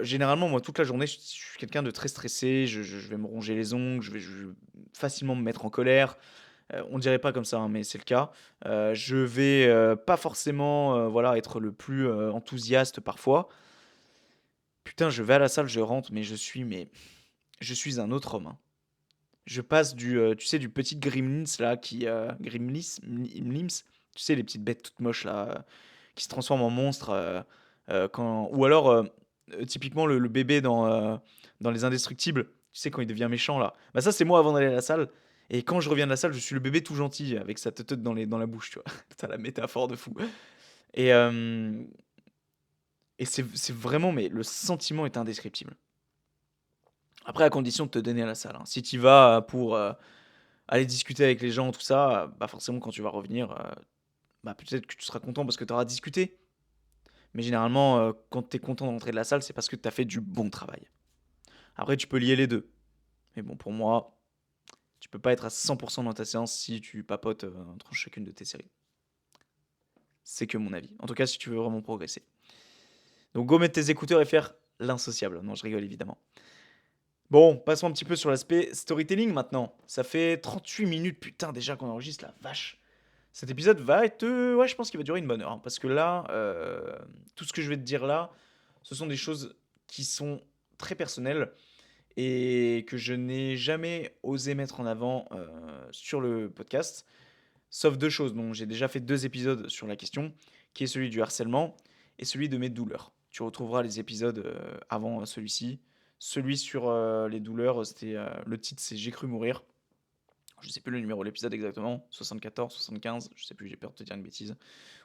Généralement, moi, toute la journée, je suis quelqu'un de très stressé, je vais me ronger les ongles, je vais facilement me mettre en colère. On ne dirait pas comme ça, hein, mais c'est le cas. Je vais pas forcément voilà, être le plus enthousiaste parfois. Putain, je vais à la salle, je rentre, mais je suis un autre homme, hein. je passe tu sais, du petit Gremlins là Grimlims, tu sais, les petites bêtes toutes moches là, qui se transforment en monstres, quand ou alors, typiquement le bébé dans Les Indestructibles, tu sais, quand il devient méchant là. Bah, ça, c'est moi avant d'aller à la salle et quand je reviens de la salle, je suis le bébé tout gentil avec sa teute dans la bouche, tu vois? Tu la métaphore de fou et hem et c'est vraiment mais le sentiment est indescriptible. Après, à condition de te donner à la salle, hein. Si tu y vas, pour, aller discuter avec les gens, tout ça, bah, forcément quand tu vas revenir, bah, peut-être que tu seras content parce que tu auras discuté. Mais généralement, quand tu es content de rentrer de la salle, c'est parce que tu as fait du bon travail. Après, tu peux lier les 2. Mais bon, pour moi, tu peux pas être à 100 dans ta séance si tu papotes, entre chacune de tes séries. C'est que mon avis. En tout cas, si tu veux vraiment progresser. Donc go mettre tes écouteurs et faire l'insociable. Non, je rigole évidemment. Bon, passons un petit peu sur l'aspect storytelling maintenant. Ça fait 38 minutes, putain, déjà qu'on enregistre, la vache. Cet épisode va être, ouais, je pense qu'il va durer une bonne heure, hein, parce que là, tout ce que je vais te dire là, ce sont des choses qui sont très personnelles et que je n'ai jamais osé mettre en avant, sur le podcast. Sauf 2 choses dont j'ai déjà fait 2 épisodes sur la question, qui est celui du harcèlement et celui de mes douleurs. Tu retrouveras les épisodes, avant, celui-ci. Celui sur, les douleurs, c'était, le titre c'est «J'ai cru mourir». Je sais plus le numéro de l'épisode exactement, 74, 75, je sais plus, j'ai peur de te dire une bêtise,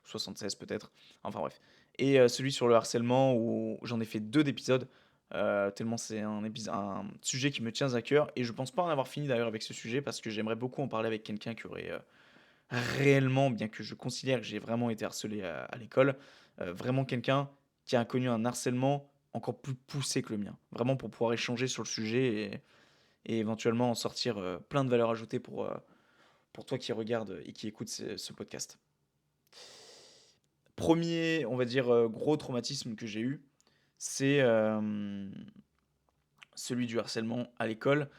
76 peut-être, enfin bref. Et celui sur le harcèlement où j'en ai fait 2 d'épisodes, tellement c'est un sujet qui me tient à cœur et je pense pas en avoir fini d'ailleurs avec ce sujet parce que j'aimerais beaucoup en parler avec quelqu'un qui aurait, réellement, bien que je considère que j'ai vraiment été harcelé à l'école, vraiment quelqu'un qui a connu un harcèlement encore plus poussé que le mien. Vraiment pour pouvoir échanger sur le sujet et éventuellement en sortir, plein de valeur ajoutée pour toi qui regarde et qui écoute ce podcast. Premier, on va dire, gros traumatisme que j'ai eu, c'est, celui du harcèlement à l'école.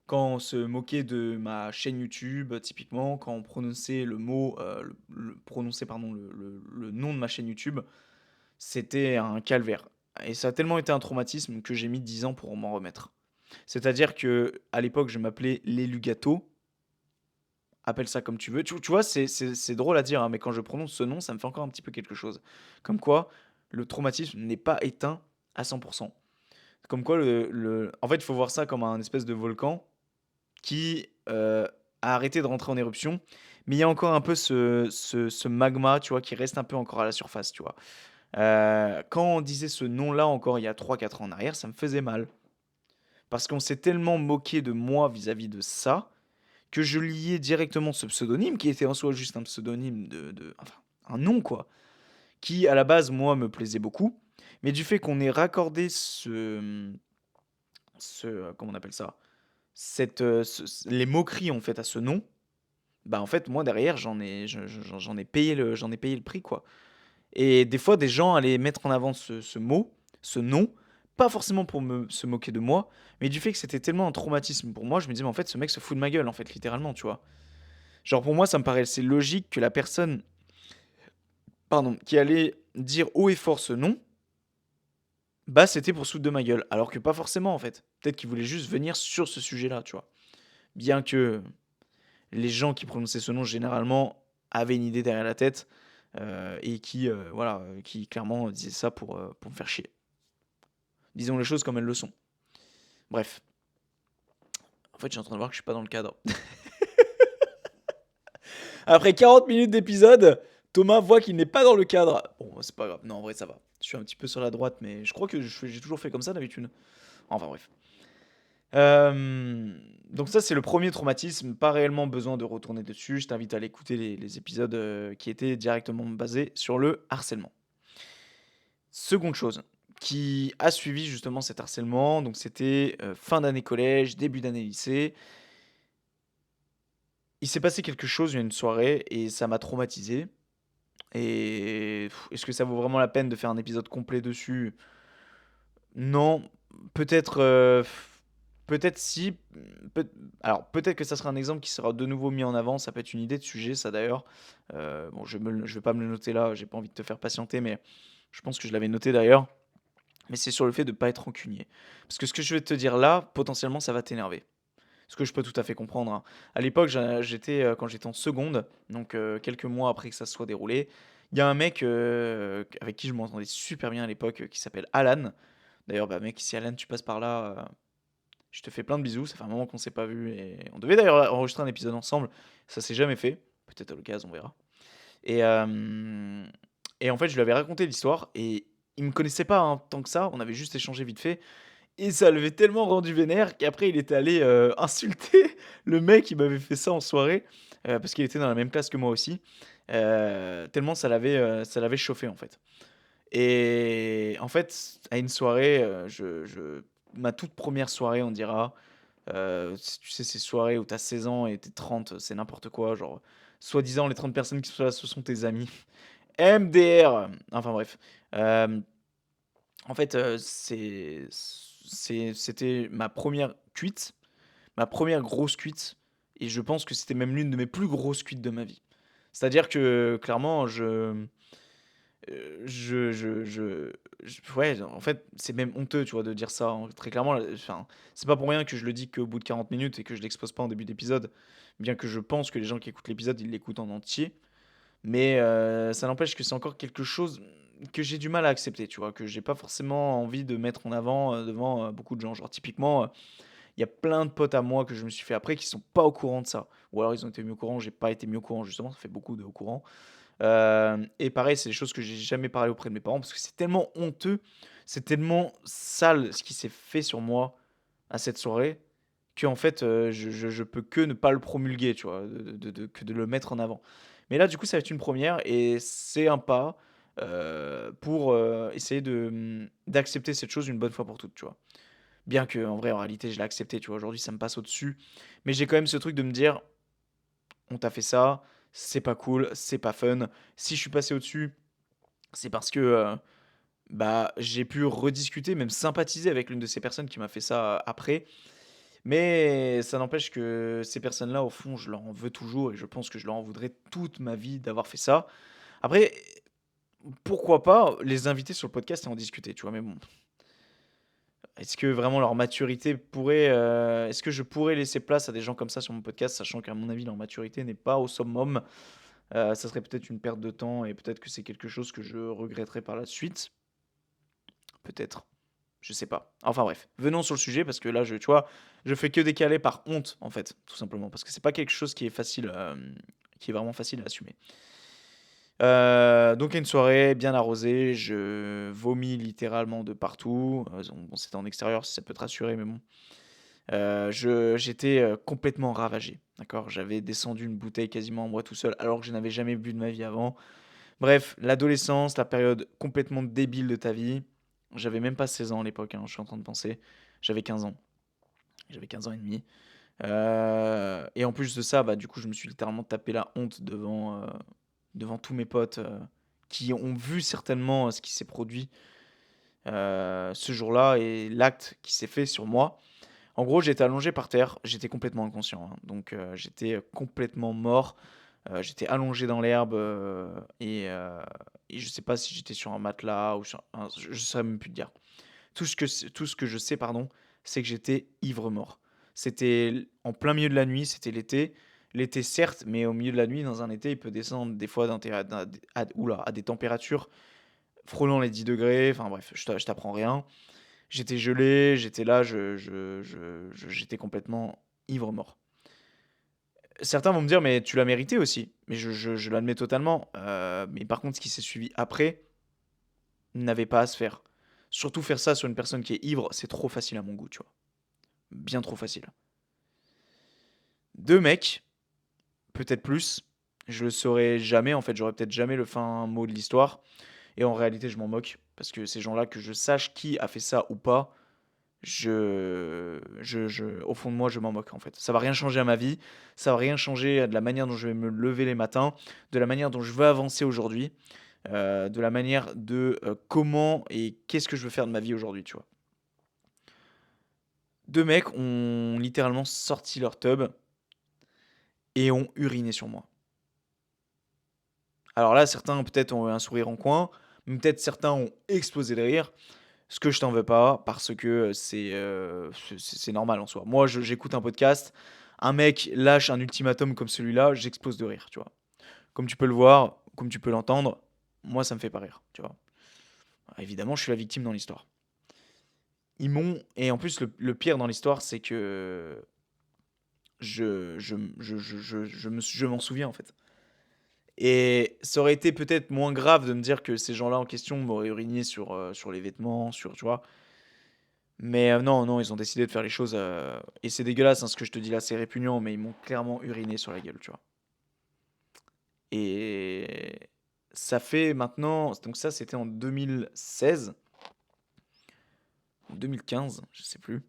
Quand on se moquait de ma chaîne YouTube, typiquement, quand on prononçait le mot, prononçait pardon, le nom de ma chaîne YouTube, c'était un calvaire. Et ça a tellement été un traumatisme que j'ai mis 10 ans pour m'en remettre. C'est-à-dire que à l'époque, je m'appelais L'élu gâteau. Appelle ça comme tu veux. Tu vois, c'est drôle à dire, hein, mais quand je prononce ce nom, ça me fait encore un petit peu quelque chose. Comme quoi, le traumatisme n'est pas éteint à 100%. Comme quoi, en fait, il faut voir ça comme un espèce de volcan qui a arrêté de rentrer en éruption, mais il y a encore un peu ce magma, tu vois, qui reste un peu encore à la surface, tu vois. Quand on disait ce nom-là encore il y a 3 4 ans en arrière, ça me faisait mal. Parce qu'on s'est tellement moqué de moi vis-à-vis de ça, que je liais directement ce pseudonyme, qui était en soi juste un pseudonyme enfin, un nom quoi, qui à la base, moi, me plaisait beaucoup. Mais du fait qu'on ait raccordé comment on appelle ça? Les moqueries en fait à ce nom, bah en fait, moi derrière, j'en ai payé le prix quoi. Et des fois, des gens allaient mettre en avant ce mot, ce nom, pas forcément pour se moquer de moi, mais du fait que c'était tellement un traumatisme pour moi, je me disais, mais en fait, ce mec se fout de ma gueule, en fait, littéralement, tu vois. Genre pour moi, ça me paraissait logique que la personne, pardon, qui allait dire haut et fort ce nom, bah c'était pour se foutre de ma gueule. Alors que pas forcément en fait. Peut-être qu'il voulait juste venir sur ce sujet-là, tu vois. Bien que les gens qui prononçaient ce nom généralement avaient une idée derrière la tête et qui, voilà, qui clairement disaient ça pour me faire chier. Disons les choses comme elles le sont. Bref. En fait, je suis en train de voir que je suis pas dans le cadre. Après 40 minutes d'épisode, Thomas voit qu'il n'est pas dans le cadre. Bon, c'est pas grave. Non, en vrai, ça va. Je suis un petit peu sur la droite, mais je crois que j'ai toujours fait comme ça d'habitude. Enfin, bref. Donc ça, c'est le premier traumatisme. Pas réellement besoin de retourner dessus. Je t'invite à aller écouter les épisodes qui étaient directement basés sur le harcèlement. Seconde chose qui a suivi justement cet harcèlement, donc c'était fin d'année collège, début d'année lycée. Il s'est passé quelque chose, il y a une soirée, et ça m'a traumatisé. Et est-ce que ça vaut vraiment la peine de faire un épisode complet dessus? Non, peut-être, peut-être si, peut alors peut-être que ça sera un exemple qui sera de nouveau mis en avant, ça peut être une idée de sujet ça d'ailleurs. Bon je vais pas me le noter là, j'ai pas envie de te faire patienter, mais je pense que je l'avais noté d'ailleurs. Mais c'est sur le fait de pas être rancunier. Parce que ce que je vais te dire là, potentiellement ça va t'énerver. Ce que je peux tout à fait comprendre, hein. À l'époque, j'étais, quand j'étais en seconde, donc quelques mois après que ça se soit déroulé, il y a un mec, avec qui je m'entendais super bien à l'époque, qui s'appelle Alan. D'ailleurs, bah, mec, si Alan tu passes par là, je te fais plein de bisous, ça fait un moment qu'on s'est pas vu et on devait d'ailleurs enregistrer un épisode ensemble, ça s'est jamais fait. Peut-être à l'occasion, on verra. Et en fait, je lui avais raconté l'histoire et il me connaissait pas, hein, tant que ça, on avait juste échangé vite fait et ça l'avait tellement rendu vénère qu'après il était allé, insulter le mec qui m'avait fait ça en soirée, parce qu'il était dans la même classe que moi aussi, tellement ça l'avait chauffé, en fait. Et en fait, à une soirée, je ma toute première soirée, on dira, tu sais, ces soirées où tu as 16 ans et tu es 30, c'est n'importe quoi, genre, soi-disant les 30 personnes qui sont là, ce sont tes amis. MDR! Enfin bref, hem, en fait, c'était ma première cuite, ma première grosse cuite et je pense que c'était même l'une de mes plus grosses cuites de ma vie. C'est-à-dire que clairement, ouais, en fait, c'est même honteux, tu vois, de dire ça, hein. Très clairement, enfin, c'est pas pour rien que je le dis qu'au bout de 40 minutes et que je l'expose pas en début d'épisode, bien que je pense que les gens qui écoutent l'épisode, ils l'écoutent en entier. Mais ça n'empêche que c'est encore quelque chose que j'ai du mal à accepter, tu vois, que j'ai pas forcément envie de mettre en avant, devant, beaucoup de gens. Genre typiquement, il y a plein de potes à moi que je me suis fait après qui sont pas au courant de ça. Ou alors ils ont été mis au courant, j'ai pas été mis au courant justement, ça fait beaucoup de au courant. Et pareil, c'est des choses que j'ai jamais parlé auprès de mes parents parce que c'est tellement honteux, c'est tellement sale ce qui s'est fait sur moi à cette soirée qu'en fait, je peux que ne pas le promulguer, tu vois? Que de le mettre en avant. Mais là, du coup, ça va être une première et c'est un pas, pour, essayer d'accepter cette chose une bonne fois pour toutes, tu vois? Bien que en vrai, en réalité, je l'ai accepté, tu vois? Aujourd'hui, ça me passe au-dessus, mais j'ai quand même ce truc de me dire: «On t'a fait ça, c'est pas cool, c'est pas fun». Si je suis passé au-dessus, c'est parce que, bah, j'ai pu rediscuter, même sympathiser avec l'une de ces personnes qui m'a fait ça, après. Mais ça n'empêche que ces personnes-là, au fond, je leur en veux toujours et je pense que je leur en voudrais toute ma vie d'avoir fait ça. Après, pourquoi pas les inviter sur le podcast et en discuter, tu vois? Mais bon, est-ce que vraiment leur maturité pourrait, est-ce que je pourrais laisser place à des gens comme ça sur mon podcast, sachant qu'à mon avis, leur maturité n'est pas au summum? Ça serait peut-être une perte de temps et peut-être que c'est quelque chose que je regretterai par la suite. Peut-être. Je sais pas. Enfin bref, venons sur le sujet parce que là, tu vois, je fais que décaler par honte, en fait, tout simplement. Parce que c'est pas quelque chose qui est facile, qui est vraiment facile à assumer. Donc, à une soirée bien arrosée, je vomis littéralement de partout. Bon, c'était en extérieur, si ça peut te rassurer, mais bon. J'étais complètement ravagé, d'accord? J'avais descendu une bouteille quasiment moi tout seul, alors que je n'avais jamais bu de ma vie avant. Bref, l'adolescence, la période complètement débile de ta vie. J'avais même pas 16 ans à l'époque, hein, je suis en train de penser. J'avais 15 ans. J'avais 15 ans et demi. Et en plus de ça, bah, du coup, je me suis littéralement tapé la honte devant tous mes potes, qui ont vu certainement, ce qui s'est produit, ce jour-là et l'acte qui s'est fait sur moi. En gros, j'étais allongé par terre, j'étais complètement inconscient, hein, donc j'étais, complètement mort. J'étais allongé dans l'herbe, et je sais pas si j'étais sur un matelas ou sur un je saurais même plus te dire. Tout ce que je sais, pardon, c'est que j'étais ivre-mort. C'était en plein milieu de la nuit, c'était l'été. L'été certes, mais au milieu de la nuit, dans un été, il peut descendre des fois à des températures frôlant les 10 degrés. Enfin bref, je t'apprends rien. J'étais gelé, j'étais là, j'étais complètement ivre-mort. Certains vont me dire: «Mais tu l'as mérité aussi». Mais je l'admets totalement, mais par contre, ce qui s'est suivi après n'avait pas à se faire. Surtout faire ça sur une personne qui est ivre, c'est trop facile à mon goût, tu vois? Bien trop facile. 2 mecs, peut-être plus, je le saurais jamais, en fait, j'aurais peut-être jamais le fin mot de l'histoire et en réalité, je m'en moque parce que ces gens-là, que je sache qui a fait ça ou pas, au fond de moi, je m'en moque, en fait. Ça va rien changer à ma vie, ça va rien changer à de la manière dont je vais me lever les matins, de la manière dont je veux avancer aujourd'hui, de la manière de, comment et qu'est-ce que je veux faire de ma vie aujourd'hui, tu vois? 2 mecs ont littéralement sorti leur tub et ont uriné sur moi. Alors là, certains peut-être ont eu un sourire en coin, mais peut-être certains ont explosé de rire. Ce que je t'en veux pas parce que c'est normal en soi. Moi, j'écoute un podcast, un mec lâche un ultimatum comme celui-là, j'explose de rire, tu vois? Comme tu peux le voir, comme tu peux l'entendre, moi, ça me fait pas rire, tu vois? Évidemment, je suis la victime dans l'histoire. Ils m'ont et en plus, le pire dans l'histoire, c'est que je m'en souviens, en fait. Et ça aurait été peut-être moins grave de me dire que ces gens-là en question m'auraient uriné sur les vêtements, tu vois? Mais non, non, ils ont décidé de faire les choses, et c'est dégueulasse, hein, ce que je te dis là, c'est répugnant, mais ils m'ont clairement uriné sur la gueule, tu vois? Et ça fait maintenant donc ça, c'était en 2016 ou 2015, je sais plus,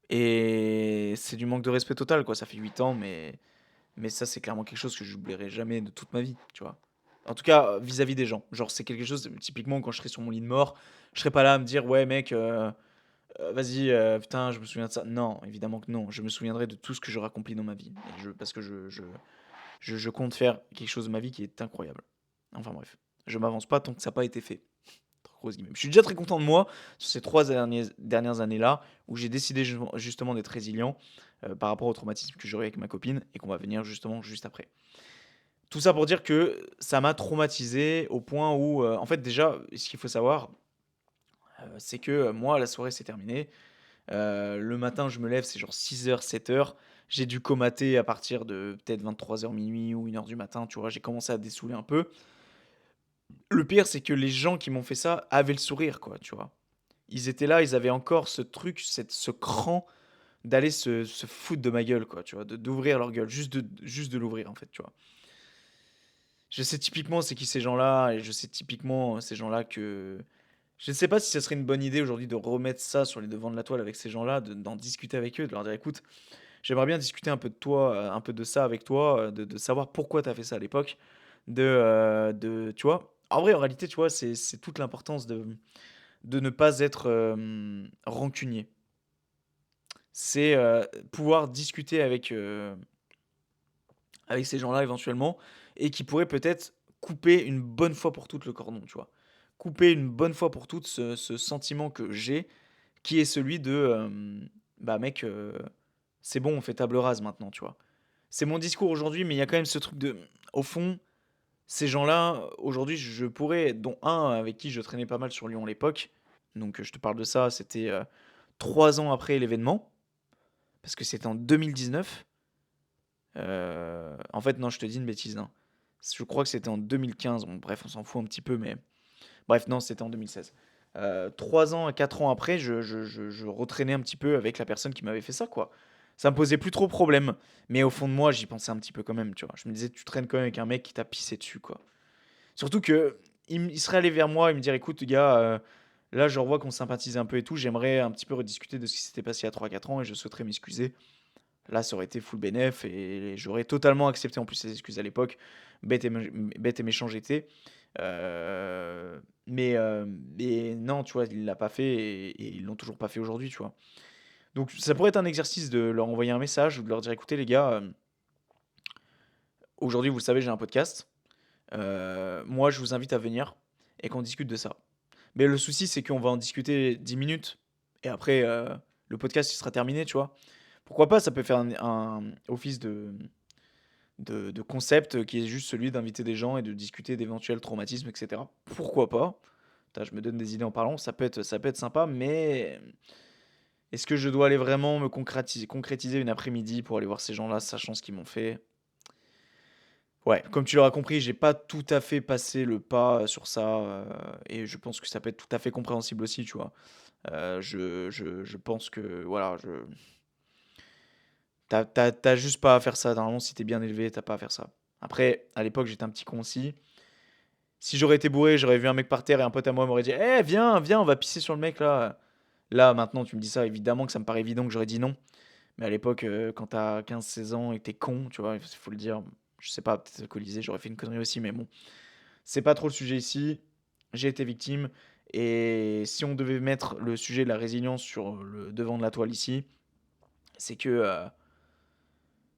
et c'est du manque de respect total, quoi. Ça fait 8 ans, mais ça, c'est clairement quelque chose que j'oublierai jamais de toute ma vie, tu vois? En tout cas, vis-à-vis des gens. Genre, c'est quelque chose typiquement, quand je serai sur mon lit de mort, je serai pas là à me dire: «Ouais mec, vas-y, putain, je me souviens de ça». Non, évidemment que non. Je me souviendrai de tout ce que j'aurai accompli dans ma vie et parce que je compte faire quelque chose de ma vie qui est incroyable. Enfin bref, je m'avance pas tant que ça n'a pas été fait. Entre grosses guillemets. Je suis déjà très content de moi sur ces 3 dernières années-là, où j'ai décidé justement d'être résilient, par rapport au traumatisme que j'aurai avec ma copine et qu'on va venir justement juste après. Tout ça pour dire que ça m'a traumatisé au point où, en fait déjà, ce qu'il faut savoir, c'est que, moi la soirée s'est terminée. Le matin, je me lève, c'est genre 6 heures, 7 heures. J'ai dû comater à partir de peut-être 23 heures, minuit ou 1 heure du matin, tu vois? J'ai commencé à dessouler un peu. Le pire, c'est que les gens qui m'ont fait ça avaient le sourire, quoi, tu vois? Ils étaient là, ils avaient encore ce truc, ce cran d'aller se foutre de ma gueule, quoi, tu vois? D'ouvrir leur gueule, juste de l'ouvrir, en fait, tu vois? Je sais typiquement c'est qui ces gens-là et je sais typiquement, ces gens-là que je ne sais pas si ce serait une bonne idée aujourd'hui de remettre ça sur les devants de la toile avec ces gens-là, d'en discuter avec eux, de leur dire: «Écoute, j'aimerais bien discuter un peu de toi, un peu de ça avec toi, de savoir pourquoi tu as fait ça à l'époque». Tu vois? En vrai, en réalité, tu vois, c'est toute l'importance de ne pas être, rancunier. C'est, pouvoir discuter avec ces gens-là éventuellement et qui pourraient peut-être couper une bonne fois pour toutes le cordon, tu vois? Couper une bonne fois pour toutes ce sentiment que j'ai, qui est celui de, bah, mec, c'est bon, on fait table rase maintenant, tu vois? C'est mon discours aujourd'hui, mais il y a quand même ce truc de, au fond, ces gens-là, aujourd'hui, je pourrais, dont un avec qui je traînais pas mal sur Lyon à l'époque, donc je te parle de ça, c'était, 3 ans après l'événement, parce que c'était en 2019. En fait, non, je te dis une bêtise, hein. Je crois que c'était en 2015. Bon, bref, on s'en fout un petit peu, mais bref, non, c'était en 2016. 3 ans à 4 ans après, je retraînais un petit peu avec la personne qui m'avait fait ça, quoi. Ça me posait plus trop problème, mais au fond de moi, j'y pensais un petit peu quand même, tu vois? Je me disais: «Tu traînes quand même avec un mec qui t'a pissé dessus, quoi». Surtout qu'il serait allé vers moi et me dire: «Écoute, gars, là, je revois qu'on sympathise un peu et tout, j'aimerais un petit peu rediscuter de ce qui s'était passé il y a 3-4 ans et je souhaiterais m'excuser». Là, ça aurait été full bénef et j'aurais totalement accepté en plus ses excuses à l'époque. Bête et méchant j'étais. Mais non, tu vois, il l'a pas fait et ils l'ont toujours pas fait aujourd'hui, tu vois. Donc ça pourrait être un exercice de leur envoyer un message ou de leur dire: «Écoutez les gars, aujourd'hui vous le savez, j'ai un podcast. Moi je vous invite à venir et qu'on discute de ça». Mais le souci, c'est qu'on va en discuter 10 minutes et après, le podcast il sera terminé, tu vois? Pourquoi pas, ça peut faire un office de concept qui est juste celui d'inviter des gens et de discuter d'éventuels traumatismes, et cetera. Pourquoi pas? Putain, je me donne des idées en parlant, ça peut être sympa, mais est-ce que je dois aller vraiment me concrétiser une après-midi pour aller voir ces gens-là, sachant ce qu'ils m'ont fait? Ouais, comme tu l'auras compris, j'ai pas tout à fait passé le pas sur ça, et je pense que ça peut être tout à fait compréhensible aussi, tu vois? Je pense que voilà, t'as juste pas à faire ça. Normalement, si t'es bien élevé, t'as pas à faire ça. Après, à l'époque, j'étais un petit con aussi. Si j'aurais été bourré, j'aurais vu un mec par terre et un pote à moi m'aurait dit: «Eh, viens, viens, on va pisser sur le mec là». Là, maintenant, tu me dis ça, évidemment que ça me paraît évident que j'aurais dit non. Mais à l'époque, quand t'as 15-16 ans et que tu con, tu vois, il faut le dire. Je sais pas, peut-être alcoolisé, j'aurais fait une connerie aussi, mais bon, c'est pas trop le sujet ici. J'ai été victime et si on devait mettre le sujet de la résilience sur le devant de la toile ici, c'est que,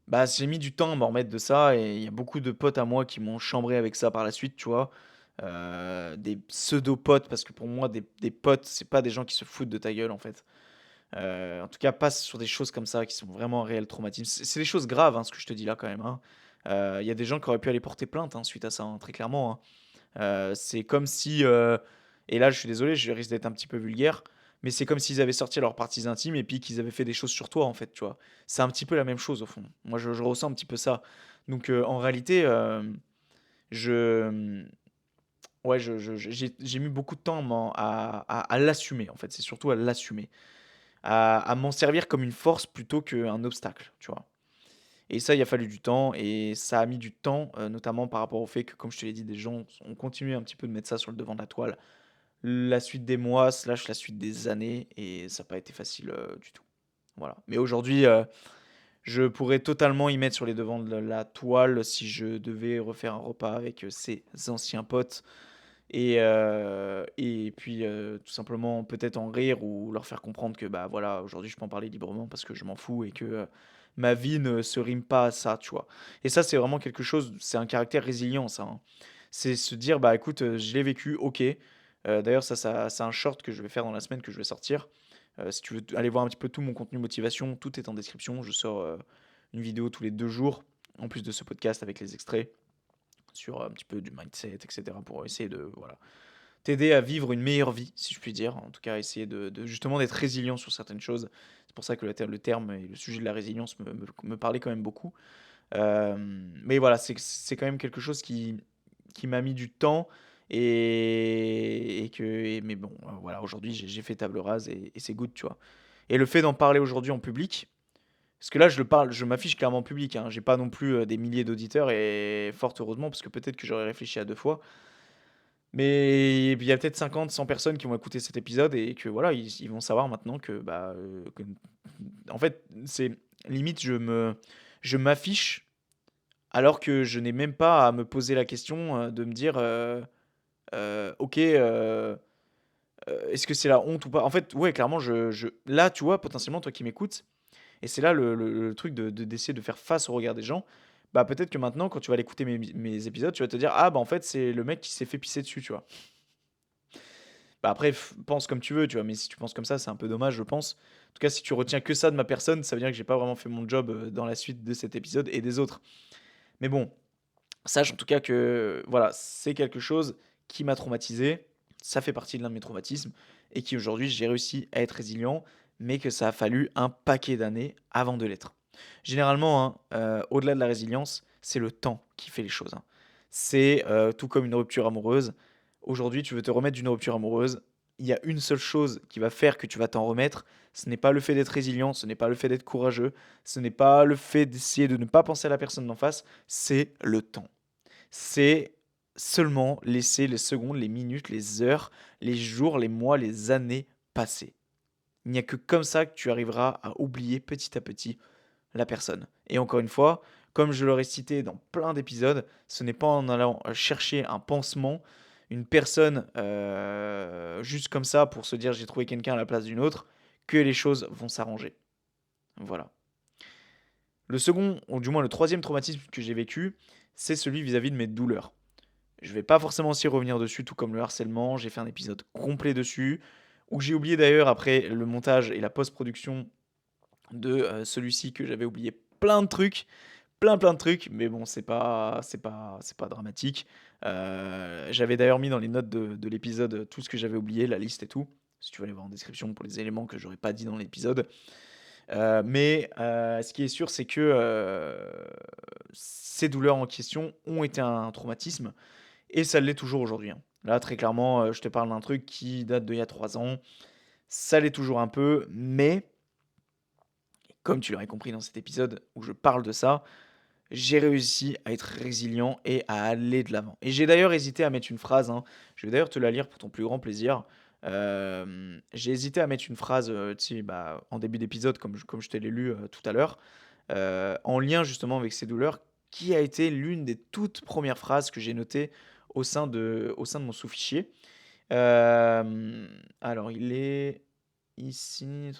bah, j'ai mis du temps à m'en remettre de ça et il y a beaucoup de potes à moi qui m'ont chambré avec ça par la suite, tu vois? des pseudo-potes, parce que pour moi, des potes, c'est pas des gens qui se foutent de ta gueule, en fait. En tout cas, pas sur des choses comme ça qui sont vraiment un réel traumatisme. C'est des choses graves, hein, ce que je te dis là quand même, hein. Il y a des gens qui auraient pu aller porter plainte, hein, suite à ça, hein, très clairement, hein. C'est comme si, et là je suis désolé, je risque d'être un petit peu vulgaire, mais c'est comme s'ils avaient sorti leurs parties intimes et puis qu'ils avaient fait des choses sur toi en fait, tu vois? C'est un petit peu la même chose au fond. Moi je ressens un petit peu ça. Donc, en réalité, je, ouais, j'ai mis beaucoup de temps à l'assumer en fait, c'est surtout à l'assumer, à m'en servir comme une force plutôt qu'un obstacle, tu vois? Et ça, il a fallu du temps et ça a mis du temps, notamment par rapport au fait que, comme je te l'ai dit, des gens ont continué un petit peu de mettre ça sur le devant de la toile. La suite des mois, slash la suite des années et ça n'a pas été facile, du tout. Voilà. Mais aujourd'hui, je pourrais totalement y mettre sur les devants de la toile si je devais refaire un repas avec, ces anciens potes et puis, tout simplement peut-être en rire ou leur faire comprendre que, bah, voilà, aujourd'hui je peux en parler librement parce que je m'en fous et que, ma vie ne se rime pas à ça, tu vois? Et ça, c'est vraiment quelque chose, c'est un caractère résilient ça, hein. C'est se dire: «Bah, écoute, je l'ai vécu, OK». D'ailleurs ça c'est un short que je vais faire dans la semaine que je vais sortir. Si tu veux aller voir un petit peu tout mon contenu motivation, tout est en description. Je sors, une vidéo tous les 2 jours, en plus de ce podcast avec les extraits sur un petit peu du mindset et cetera pour essayer de, voilà, t'aider à vivre une meilleure vie, si je puis dire. En tout cas, essayer de justement d'être résilient sur certaines choses. C'est pour ça que le terme et le sujet de la résilience me parlait quand même beaucoup. Mais voilà, c'est quand même quelque chose qui m'a mis du temps mais bon, voilà, aujourd'hui, j'ai fait table rase et c'est good, tu vois? Et le fait d'en parler aujourd'hui en public, parce que là, je m'affiche clairement en public, hein. J'ai pas non plus, des milliers d'auditeurs et fort heureusement, parce que peut-être que j'aurais réfléchi à 2 fois. Mais il y a peut-être 50, 100 personnes qui vont écouter cet épisode et que voilà, ils vont savoir maintenant que, bah, en fait, c'est limite je m'affiche alors que je n'ai même pas à me poser la question, de me dire, «OK, est-ce que c'est la honte ou pas?» En fait, ouais, clairement, je là, tu vois, potentiellement, toi qui m'écoutes, et c'est là le truc d'essayer de faire face au regard des gens. Bah, peut-être que maintenant, quand tu vas aller écouter mes épisodes, tu vas te dire: «Ah, bah, en fait, c'est le mec qui s'est fait pisser dessus», tu vois? Bah, après, pense comme tu veux, tu vois? Mais si tu penses comme ça, c'est un peu dommage, je pense. En tout cas, si tu retiens que ça de ma personne, ça veut dire que j'ai pas vraiment fait mon job, dans la suite de cet épisode et des autres. Mais bon, sache en tout cas que, voilà, c'est quelque chose qui m'a traumatisé. Ça fait partie de l'un de mes traumatismes et qui aujourd'hui, j'ai réussi à être résilient, mais que ça a fallu un paquet d'années avant de l'être. Généralement, hein, au-delà de la résilience, c'est le temps qui fait les choses, hein. C'est, tout comme une rupture amoureuse. Aujourd'hui, tu veux te remettre d'une rupture amoureuse, il y a une seule chose qui va faire que tu vas t'en remettre, ce n'est pas le fait d'être résilient, ce n'est pas le fait d'être courageux, ce n'est pas le fait d'essayer de ne pas penser à la personne d'en face, c'est le temps. C'est seulement laisser les secondes, les minutes, les heures, les jours, les mois, les années passer. Il n'y a que comme ça que tu arriveras à oublier petit à petit la personne. Et encore une fois, comme je l'aurais cité dans plein d'épisodes, ce n'est pas en allant chercher un pansement, une personne juste comme ça pour se dire j'ai trouvé quelqu'un à la place d'une autre, que les choses vont s'arranger. Voilà. Le second, ou du moins le troisième traumatisme que j'ai vécu, c'est celui vis-à-vis de mes douleurs. Je vais pas forcément aussi revenir dessus, tout comme le harcèlement. J'ai fait un épisode complet dessus, où j'ai oublié d'ailleurs après le montage et la post-production de celui-ci que j'avais oublié plein de trucs, plein de trucs, mais bon, c'est pas dramatique. J'avais d'ailleurs mis dans les notes de l'épisode tout ce que j'avais oublié, la liste et tout. Si tu veux aller voir en description pour les éléments que j'aurais pas dit dans l'épisode. Ce qui est sûr, c'est que ces douleurs en question ont été un traumatisme et ça l'est toujours aujourd'hui, hein. Là, très clairement, je te parle d'un truc qui date d'il y a 3 ans. Ça l'est toujours un peu, mais comme tu l'aurais compris dans cet épisode où je parle de ça, j'ai réussi à être résilient et à aller de l'avant. Et j'ai d'ailleurs hésité à mettre une phrase, hein, je vais d'ailleurs te la lire pour ton plus grand plaisir. J'ai hésité à mettre une phrase, tu sais, bah, en début d'épisode comme je te l'ai lu, tout à l'heure, en lien justement avec ces douleurs, qui a été l'une des toutes premières phrases que j'ai notées au sein de mon sous-fichier. Alors il est ici,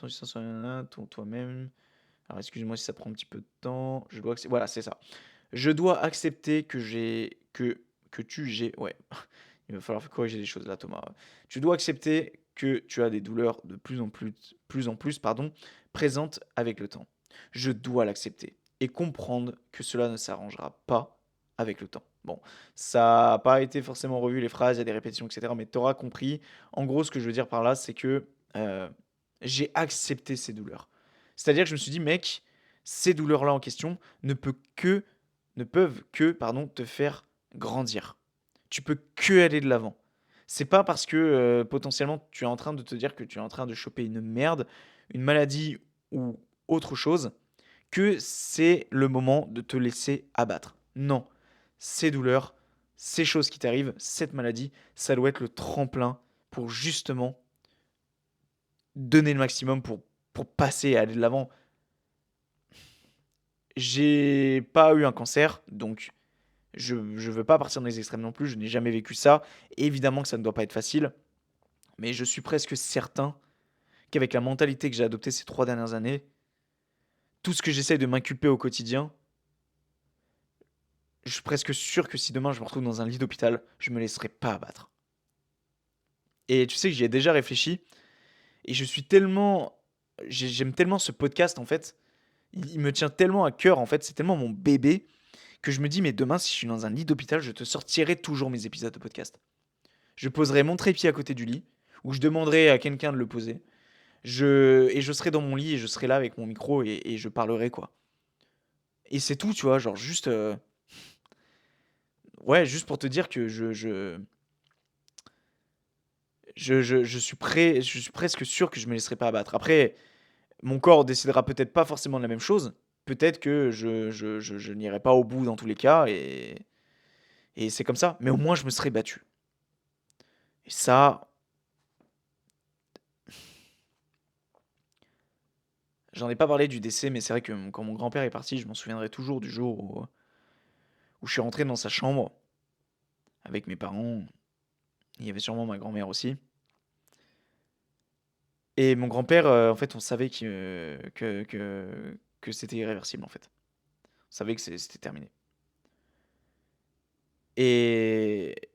toi-même. Alors excuse-moi si ça prend un petit peu de temps. Voilà, c'est ça. Je dois accepter que j'ai que tu j'ai ouais. Il va falloir corriger les choses là, Thomas. Tu dois accepter que tu as des douleurs de plus en plus, pardon, présentes avec le temps. Je dois l'accepter et comprendre que cela ne s'arrangera pas avec le temps. Bon, ça n'a pas été forcément revu les phrases, il y a des répétitions, etc. Mais tu auras compris. En gros, ce que je veux dire par là, c'est que euh, j'ai accepté ces douleurs. C'est-à-dire que je me suis dit, mec, ces douleurs-là en question ne peuvent que, pardon, te faire grandir. Tu peux que aller de l'avant. C'est pas parce que potentiellement tu es en train de te dire que tu es en train de choper une merde, une maladie ou autre chose, que c'est le moment de te laisser abattre. Non, ces douleurs, ces choses qui t'arrivent, cette maladie, ça doit être le tremplin pour justement donner le maximum pour passer et aller de l'avant. J'ai pas eu un cancer, donc je veux pas partir dans les extrêmes non plus, je n'ai jamais vécu ça. Évidemment que ça ne doit pas être facile, mais je suis presque certain qu'avec la mentalité que j'ai adoptée ces 3 dernières années, tout ce que j'essaye de m'inculper au quotidien, je suis presque sûr que si demain je me retrouve dans un lit d'hôpital, je me laisserai pas abattre. Et tu sais que j'y ai déjà réfléchi, et je suis tellement... J'aime tellement ce podcast en fait, il me tient tellement à cœur en fait, c'est tellement mon bébé, que je me dis mais demain si je suis dans un lit d'hôpital, je te sortirai toujours mes épisodes de podcast. Je poserai mon trépied à côté du lit, ou je demanderai à quelqu'un de le poser. Et je serai dans mon lit et je serai là avec mon micro et je parlerai quoi. Et c'est tout, tu vois, genre juste... ouais, juste pour te dire que je suis prêt, je suis presque sûr que je me laisserai pas abattre. Après, mon corps décidera peut-être pas forcément de la même chose. Peut-être que je n'irai pas au bout dans tous les cas et c'est comme ça. Mais au moins, je me serai battu. Et ça, j'en ai pas parlé du décès, mais c'est vrai que quand mon grand-père est parti, je m'en souviendrai toujours du jour où je suis rentré dans sa chambre avec mes parents. Il y avait sûrement ma grand-mère aussi. Et mon grand-père, en fait, on savait que c'était irréversible, en fait. On savait que c'était terminé. Et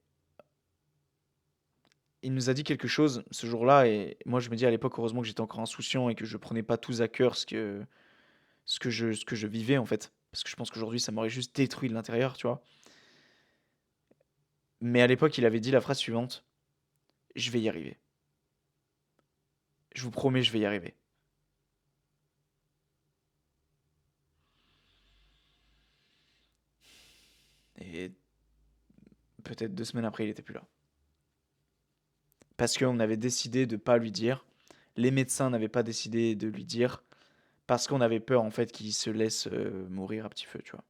il nous a dit quelque chose ce jour-là, et moi je me dis à l'époque, heureusement que j'étais encore insouciant et que je prenais pas tous à cœur ce que je vivais, en fait. Parce que je pense qu'aujourd'hui, ça m'aurait juste détruit de l'intérieur, tu vois. Mais à l'époque, il avait dit la phrase suivante, je vais y arriver. Je vous promets, je vais y arriver. Et peut-être 2 semaines après, il était plus là. Parce qu'on avait décidé de pas lui dire. Les médecins n'avaient pas décidé de lui dire. Parce qu'on avait peur, en fait, qu'il se laisse mourir à petit feu, tu vois.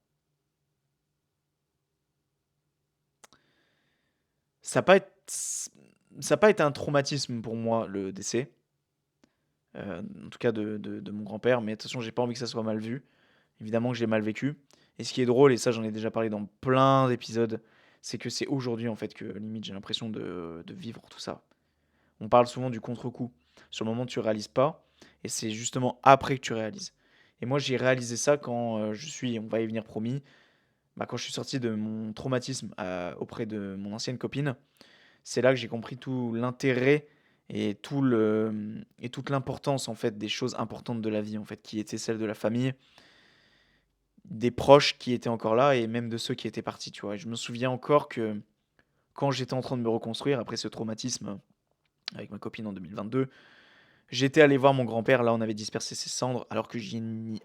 Ça n'a pas, ça a pas été un traumatisme pour moi, le décès. En tout cas de mon grand-père. Mais de toute façon, j'ai pas envie que ça soit mal vu. Évidemment que j'ai mal vécu. Et ce qui est drôle, et ça j'en ai déjà parlé dans plein d'épisodes, c'est que c'est aujourd'hui en fait que limite j'ai l'impression de vivre tout ça. On parle souvent du contre-coup. Sur le moment, tu réalises pas, et c'est justement après que tu réalises. Et moi, j'ai réalisé ça quand on va y venir promis, bah, quand je suis sorti de mon traumatisme auprès de mon ancienne copine. C'est là que j'ai compris tout l'intérêt et toute l'importance en fait des choses importantes de la vie en fait, qui étaient celles de la famille, des proches qui étaient encore là et même de ceux qui étaient partis, tu vois. Et je me souviens encore que quand j'étais en train de me reconstruire après ce traumatisme avec ma copine en 2022, j'étais allé voir mon grand-père, là on avait dispersé ses cendres alors que j'y n'y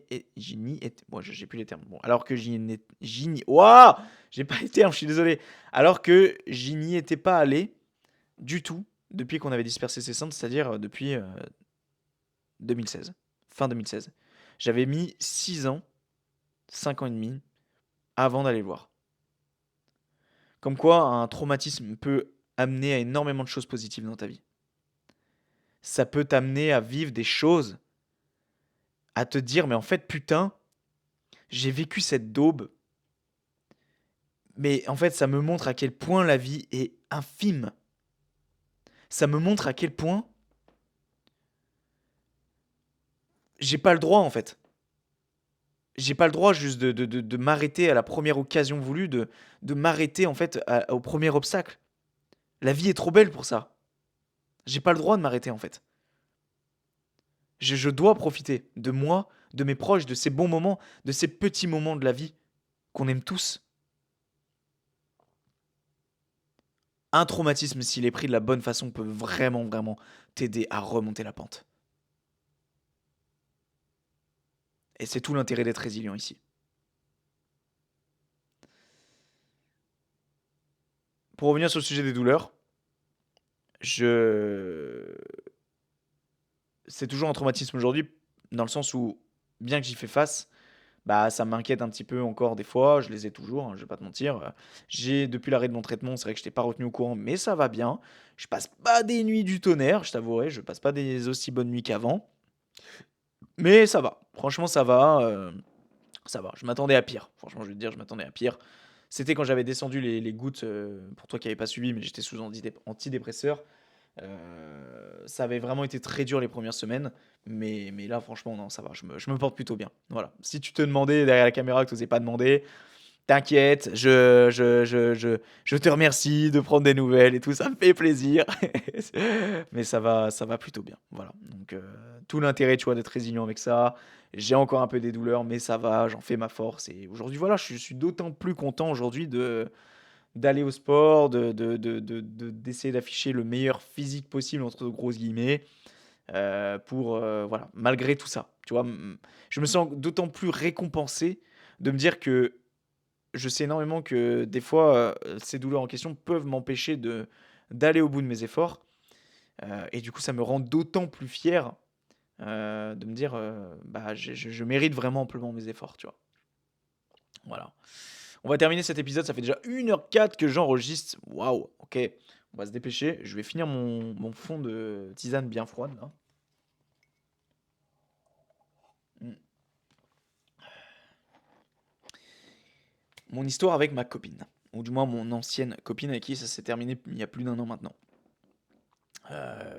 étais, moi j'ai plus les termes. Bon, alors que j'y n'y Ouah! J'ai pas les termes, je suis désolé. Alors que j'y n'y étais pas allé du tout depuis qu'on avait dispersé ses cendres, c'est-à-dire depuis 2016, fin 2016. J'avais mis 6 ans, 5 ans et demi avant d'aller le voir. Comme quoi un traumatisme peut amener à énormément de choses positives dans ta vie. Ça peut t'amener à vivre des choses, à te dire mais en fait putain, j'ai vécu cette daube, mais en fait ça me montre à quel point la vie est infime. Ça me montre à quel point j'ai pas le droit en fait. J'ai pas le droit juste de m'arrêter à la première occasion voulue, de m'arrêter en fait au premier obstacle. La vie est trop belle pour ça. J'ai pas le droit de m'arrêter en fait. Je dois profiter de moi, de mes proches, de ces bons moments, de ces petits moments de la vie qu'on aime tous. Un traumatisme, s'il est pris de la bonne façon, peut vraiment, vraiment t'aider à remonter la pente. Et c'est tout l'intérêt d'être résilient ici. Pour revenir sur le sujet des douleurs, je... c'est toujours un traumatisme aujourd'hui, dans le sens où, bien que j'y fais face, bah, ça m'inquiète un petit peu encore des fois, je les ai toujours, hein, je vais pas te mentir. J'ai depuis l'arrêt de mon traitement, c'est vrai que je t'ai pas retenu au courant, mais ça va bien. Je passe pas des nuits du tonnerre, je t'avouerai, je passe pas des aussi bonnes nuits qu'avant, mais ça va. Franchement, ça va. Je m'attendais à pire. Franchement, je vais te dire, je m'attendais à pire. C'était quand j'avais descendu les gouttes, pour toi qui n'avais pas suivi, mais j'étais sous antidépresseur. Ça avait vraiment été très dur les premières semaines, mais là, franchement, non, ça va, je me porte plutôt bien. Voilà. Si tu te demandais derrière la caméra que tu n'osais pas demander, t'inquiète, je te remercie de prendre des nouvelles et tout, ça me fait plaisir. Mais ça va plutôt bien. Voilà. Donc, tout l'intérêt, tu vois, d'être résilient avec ça. J'ai encore un peu des douleurs, mais ça va, j'en fais ma force. Et aujourd'hui, voilà, je suis d'autant plus content aujourd'hui d'aller au sport, d'essayer d'afficher le meilleur physique possible, entre grosses guillemets, pour, voilà, malgré tout ça. Tu vois, je me sens d'autant plus récompensé de me dire que je sais énormément que des fois, ces douleurs en question peuvent m'empêcher d'aller au bout de mes efforts. Et du coup, ça me rend d'autant plus fier de me dire, bah, je mérite vraiment amplement mes efforts, tu vois. Voilà. On va terminer cet épisode, ça fait déjà 1h04 que j'enregistre. Waouh, ok. On va se dépêcher. Je vais finir mon fond de tisane bien froide là. Mm. Mon histoire avec ma copine. Ou du moins mon ancienne copine avec qui ça s'est terminé il y a plus d'1 an maintenant.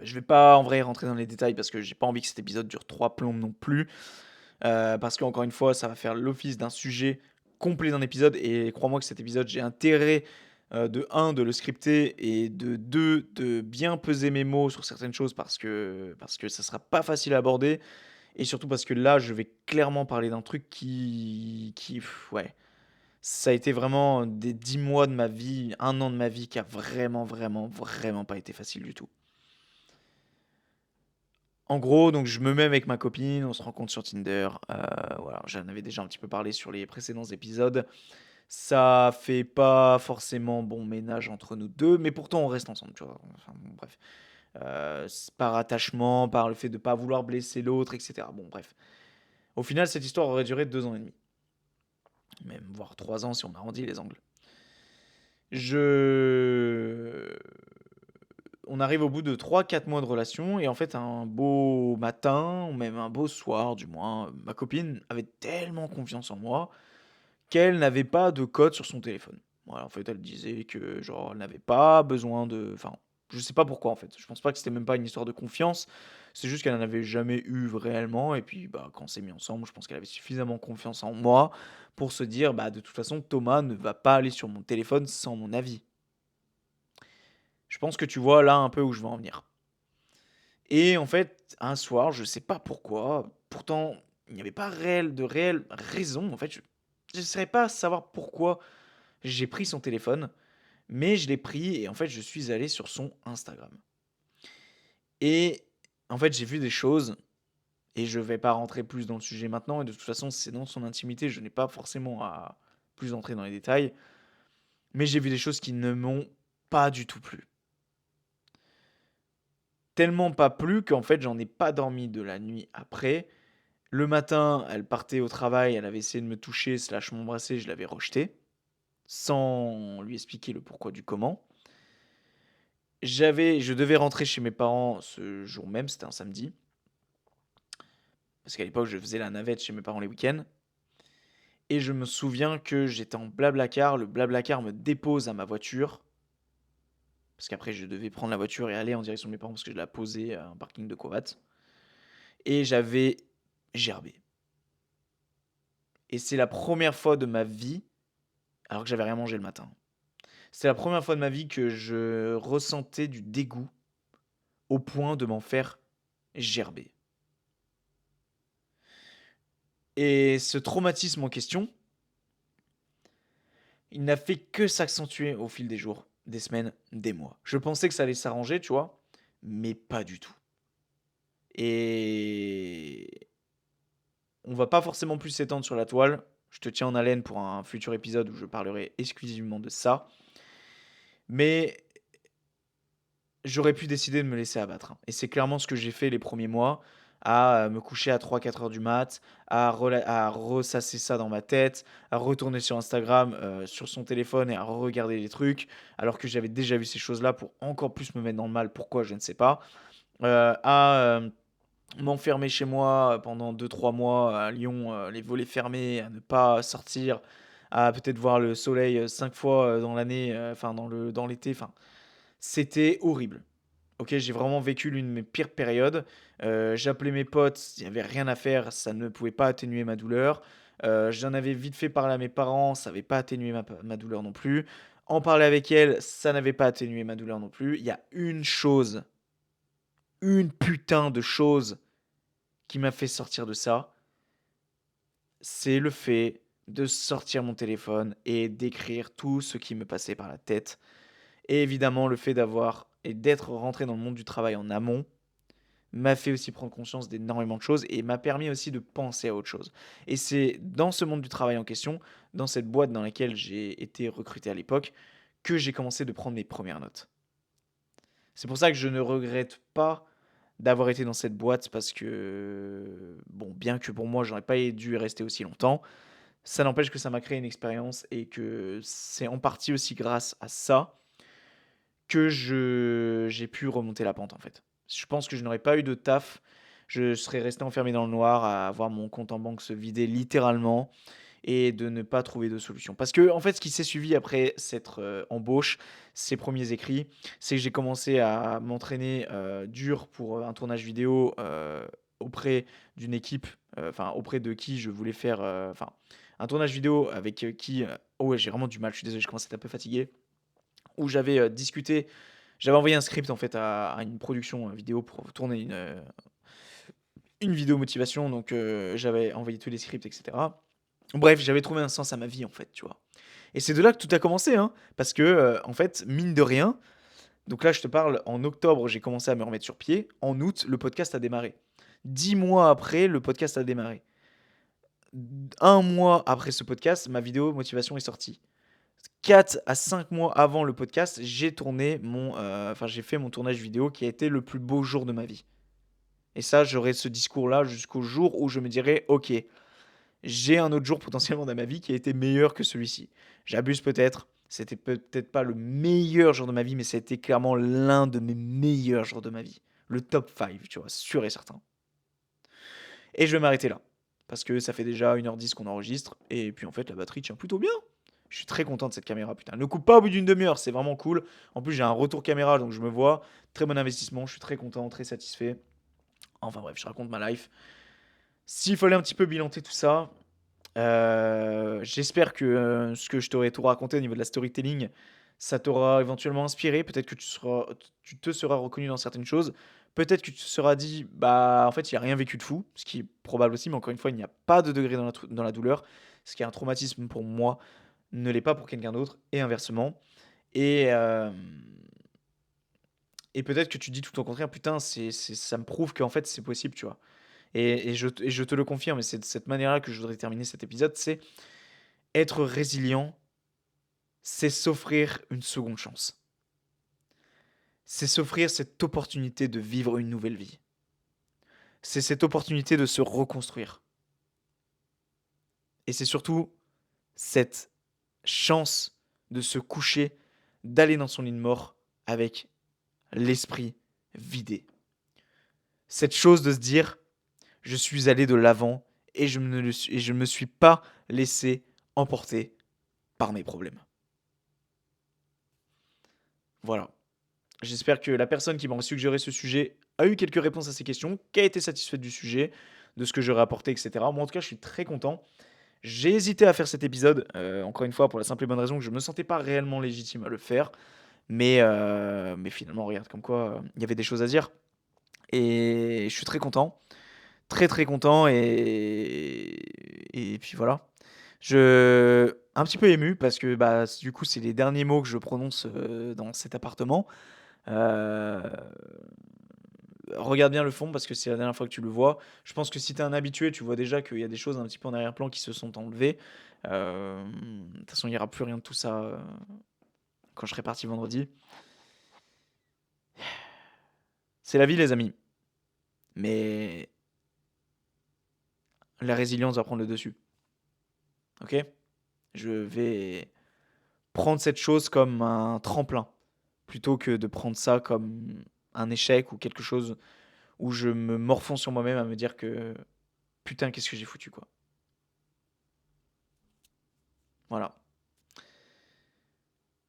Je vais pas en vrai rentrer dans les détails parce que j'ai pas envie que cet épisode dure 3 plombes non plus. Parce qu'encore une fois, ça va faire l'office d'un sujet complet d'un épisode. Et crois-moi que cet épisode, j'ai intérêt de un de le scripter et de 2 de bien peser mes mots sur certaines choses parce que ça sera pas facile à aborder. Et surtout parce que là, je vais clairement parler d'un truc ouais, ça a été vraiment des 10 mois de ma vie, 1 an de ma vie qui a vraiment, vraiment, vraiment pas été facile du tout. En gros, donc je me mets avec ma copine, on se rencontre sur Tinder. Voilà, j'en avais déjà un petit peu parlé sur les précédents épisodes. Ça fait pas forcément bon ménage entre nous deux, mais pourtant on reste ensemble, tu vois. Enfin, bon, bref. Par attachement, par le fait de pas vouloir blesser l'autre, etc. Bon, bref. Au final, cette histoire aurait duré 2 ans et demi, même voire 3 ans si on arrondit les angles. Je On arrive au bout de 3 4 mois de relation et en fait un beau matin, ou même un beau soir du moins, ma copine avait tellement confiance en moi qu'elle n'avait pas de code sur son téléphone. Voilà, en fait, elle disait que genre elle n'avait pas besoin de, enfin, je sais pas pourquoi en fait. Je pense pas que c'était même pas une histoire de confiance, c'est juste qu'elle n'en avait jamais eu réellement et puis bah quand on s'est mis ensemble, je pense qu'elle avait suffisamment confiance en moi pour se dire bah de toute façon Thomas ne va pas aller sur mon téléphone sans mon avis. Je pense que tu vois là un peu où je veux en venir. Et en fait, un soir, je sais pas pourquoi, pourtant il n'y avait pas de réelle raison. En fait, je ne saurais pas savoir pourquoi j'ai pris son téléphone, mais je l'ai pris et en fait, je suis allé sur son Instagram. Et en fait, j'ai vu des choses et je vais pas rentrer plus dans le sujet maintenant. Et de toute façon, c'est dans son intimité, je n'ai pas forcément à plus entrer dans les détails. Mais j'ai vu des choses qui ne m'ont pas du tout plu. Tellement pas plu qu'en fait, j'en ai pas dormi de la nuit après. Le matin, elle partait au travail, elle avait essayé de me toucher, slash m'embrasser, je l'avais rejeté, sans lui expliquer le pourquoi du comment. Je devais rentrer chez mes parents ce jour même, c'était un samedi, parce qu'à l'époque, je faisais la navette chez mes parents les week-ends. Et je me souviens que j'étais en blablacar, le blablacar me dépose à ma voiture, parce qu'après, je devais prendre la voiture et aller en direction de mes parents, parce que je la posais à un parking de Covat. Et j'avais gerbé. et c'est la première fois de ma vie, alors que j'avais rien mangé le matin. C'est la première fois de ma vie que je ressentais du dégoût au point de m'en faire gerber. Et ce traumatisme en question, il n'a fait que s'accentuer au fil des jours, des semaines, des mois. Je pensais que ça allait s'arranger, tu vois, mais pas du tout. Et on va pas forcément plus s'étendre sur la toile. Je te tiens en haleine pour un futur épisode où je parlerai exclusivement de ça. Mais j'aurais pu décider de me laisser abattre, hein. Et c'est clairement ce que j'ai fait les premiers mois, à me coucher à 3-4 heures du mat, à ressasser ça dans ma tête, à retourner sur Instagram, sur son téléphone et à regarder les trucs, alors que j'avais déjà vu ces choses-là pour encore plus me mettre dans le mal. Pourquoi? Je ne sais pas. M'enfermer chez moi pendant 2-3 mois à Lyon, les volets fermés, à ne pas sortir, à peut-être voir le soleil, 5 fois, dans l'année, enfin dans l'été, enfin, c'était horrible. OK, j'ai vraiment vécu l'une de mes pires périodes. J'appelais mes potes, il y avait rien à faire, ça ne pouvait pas atténuer ma douleur. J'en avais vite fait parler à mes parents, ça n'avait pas atténué ma douleur non plus. En parler avec elles, ça n'avait pas atténué ma douleur non plus. Il y a une chose, une putain de chose qui m'a fait sortir de ça, c'est le fait de sortir mon téléphone et d'écrire tout ce qui me passait par la tête. Et évidemment, le fait d'avoir et d'être rentré dans le monde du travail en amont m'a fait aussi prendre conscience d'énormément de choses et m'a permis aussi de penser à autre chose. Et c'est dans ce monde du travail en question, dans cette boîte dans laquelle j'ai été recruté à l'époque, que j'ai commencé de prendre mes premières notes. C'est pour ça que je ne regrette pas d'avoir été dans cette boîte parce que, bon, bien que pour moi, j'aurais pas dû y rester aussi longtemps, ça n'empêche que ça m'a créé une expérience et que c'est en partie aussi grâce à ça que j'ai pu remonter la pente, en fait. Je pense que je n'aurais pas eu de taf, je serais resté enfermé dans le noir à voir mon compte en banque se vider littéralement et de ne pas trouver de solution. Parce que en fait, ce qui s'est suivi après cette, embauche, ces premiers écrits, c'est que j'ai commencé à m'entraîner, dur pour, un tournage vidéo, auprès d'une équipe, enfin auprès de qui je voulais faire, enfin un tournage vidéo avec, qui, oh ouais, j'ai vraiment du mal, je suis désolé, je commence à être un peu fatigué. Où j'avais, discuté, j'avais envoyé un script en fait à une production, vidéo pour tourner une vidéo motivation, donc j'avais envoyé tous les scripts et cetera. Bref, j'avais trouvé un sens à ma vie en fait, tu vois? Et c'est de là que tout a commencé, hein, parce que, en fait, mine de rien, donc là, je te parle, en octobre, j'ai commencé à me remettre sur pied. En août, le podcast a démarré. 10 mois après, le podcast a démarré. 1 mois après ce podcast, ma vidéo motivation est sortie. 4 à 5 mois avant le podcast, j'ai fait mon tournage vidéo qui a été le plus beau jour de ma vie. Et ça, j'aurai ce discours-là jusqu'au jour où je me dirai: «OK, j'ai un autre jour potentiellement dans ma vie qui a été meilleur que celui-ci». J'abuse peut-être, c'était peut-être pas le meilleur jour de ma vie, mais ça a été clairement l'un de mes meilleurs jours de ma vie. Le top 5, tu vois? Sûr et certain. Et je vais m'arrêter là, parce que ça fait déjà 1h10 qu'on enregistre et puis en fait la batterie tient plutôt bien. Je suis très content de cette caméra, putain. Elle ne coupe pas au bout d'une demi-heure, c'est vraiment cool. En plus, j'ai un retour caméra, donc je me vois. Très bon investissement, je suis très content, très satisfait. Enfin bref, je raconte ma life. S'il fallait un petit peu bilanter tout ça, j'espère que ce que je t'aurais tout raconté au niveau de la storytelling, ça t'aura éventuellement inspiré. Peut-être que tu te seras reconnu dans certaines choses. Peut-être que tu te seras dit, bah en fait, il n'y a rien vécu de fou, ce qui est probable aussi, mais encore une fois, il n'y a pas de degré dans la douleur. Ce qui est un traumatisme pour moi ne l'est pas pour quelqu'un d'autre, et inversement. Et, et peut-être que tu dis tout au contraire, putain, ça me prouve qu'en fait c'est possible, tu vois. Et je te le confirme, et c'est de cette manière-là que je voudrais terminer cet épisode, c'est être résilient, c'est s'offrir une seconde chance. C'est s'offrir cette opportunité de vivre une nouvelle vie. C'est cette opportunité de se reconstruire. Et c'est surtout cette chance de se coucher, d'aller dans son lit de mort avec l'esprit vidé. Cette chose de se dire, je suis allé de l'avant et je ne me suis pas laissé emporter par mes problèmes. Voilà. J'espère que la personne qui m'a suggéré ce sujet a eu quelques réponses à ces questions, qu'a été satisfaite du sujet, de ce que j'aurais apporté, etc. Moi, en tout cas, je suis très content. J'ai hésité à faire cet épisode, encore une fois pour la simple et bonne raison que je me sentais pas réellement légitime à le faire, mais finalement regarde comme quoi, il y avait des choses à dire et je suis très content, très, très content et puis voilà. Un petit peu ému parce que, bah, du coup, c'est les derniers mots que je prononce, dans cet appartement. Heu, Regarde bien le fond parce que c'est la dernière fois que tu le vois. Je pense que si tu es un habitué, tu vois déjà qu'il y a des choses un petit peu en arrière-plan qui se sont enlevées. De toute façon, il y aura plus rien de tout ça, quand je serai parti vendredi. C'est la vie les amis, mais la résilience va prendre le dessus, OK? Je vais prendre cette chose comme un tremplin, plutôt que de prendre ça comme un échec ou quelque chose où je me morfonds sur moi-même à me dire que: «Putain, qu'est-ce que j'ai foutu, quoi?» Voilà.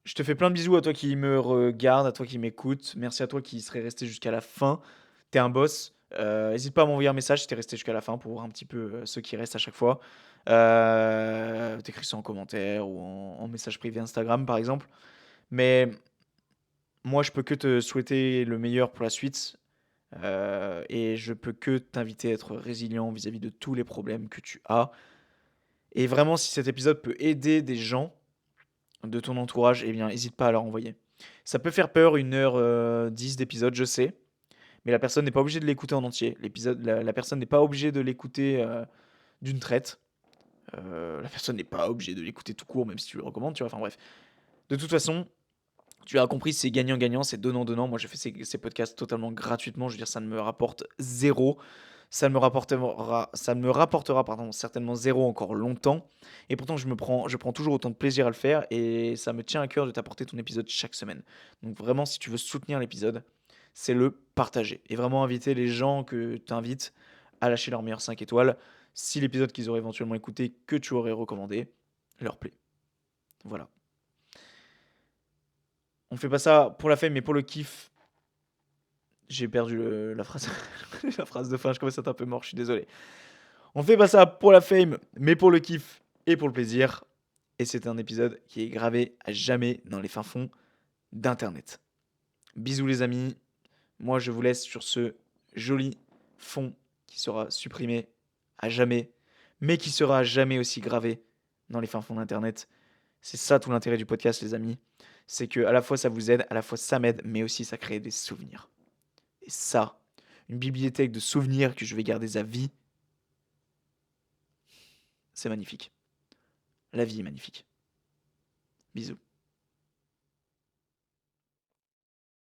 Je te fais plein de bisous à toi qui me regarde, à toi qui m'écoute. Merci à toi qui serait resté jusqu'à la fin. T'es un boss. Hésite pas à m'envoyer un message si t'es resté jusqu'à la fin pour voir un petit peu ceux qui restent à chaque fois. T'écris ça en commentaire ou en message privé Instagram par exemple. Mais moi, je peux que te souhaiter le meilleur pour la suite. Et je peux que t'inviter à être résilient vis-à-vis de tous les problèmes que tu as. Et vraiment, si cet épisode peut aider des gens de ton entourage, eh bien, n'hésite pas à leur envoyer. Ça peut faire peur, 1h10 d'épisode, je sais, mais la personne n'est pas obligée de l'écouter en entier. La personne n'est pas obligée de l'écouter d'une traite. La personne n'est pas obligée de l'écouter tout court, même si tu le recommandes, tu vois. Enfin bref. De toute façon, tu as compris, c'est gagnant-gagnant, c'est donnant-donnant. Moi, je fais ces podcasts totalement gratuitement. Je veux dire, ça ne me rapporte zéro. Ça ne me rapportera pardon, certainement zéro encore longtemps. Et pourtant, je prends toujours autant de plaisir à le faire. Et ça me tient à cœur de t'apporter ton épisode chaque semaine. Donc vraiment, si tu veux soutenir l'épisode, c'est le partager. Et vraiment inviter les gens que tu invites à lâcher leur meilleures 5 étoiles. Si l'épisode qu'ils auraient éventuellement écouté, que tu aurais recommandé, leur plaît. Voilà. On fait pas ça pour la fame, mais pour le kiff. J'ai perdu la phrase, la phrase de fin, je commence à être un peu mort, je suis désolé. On fait pas ça pour la fame, mais pour le kiff et pour le plaisir. Et c'est un épisode qui est gravé à jamais dans les fins fonds d'Internet. Bisous les amis, moi je vous laisse sur ce joli fond qui sera supprimé à jamais, mais qui sera à jamais aussi gravé dans les fins fonds d'Internet. C'est ça tout l'intérêt du podcast les amis, c'est que à la fois ça vous aide, à la fois ça m'aide, mais aussi ça crée des souvenirs. Et ça, une bibliothèque de souvenirs que je vais garder à vie, c'est magnifique. La vie est magnifique. Bisous.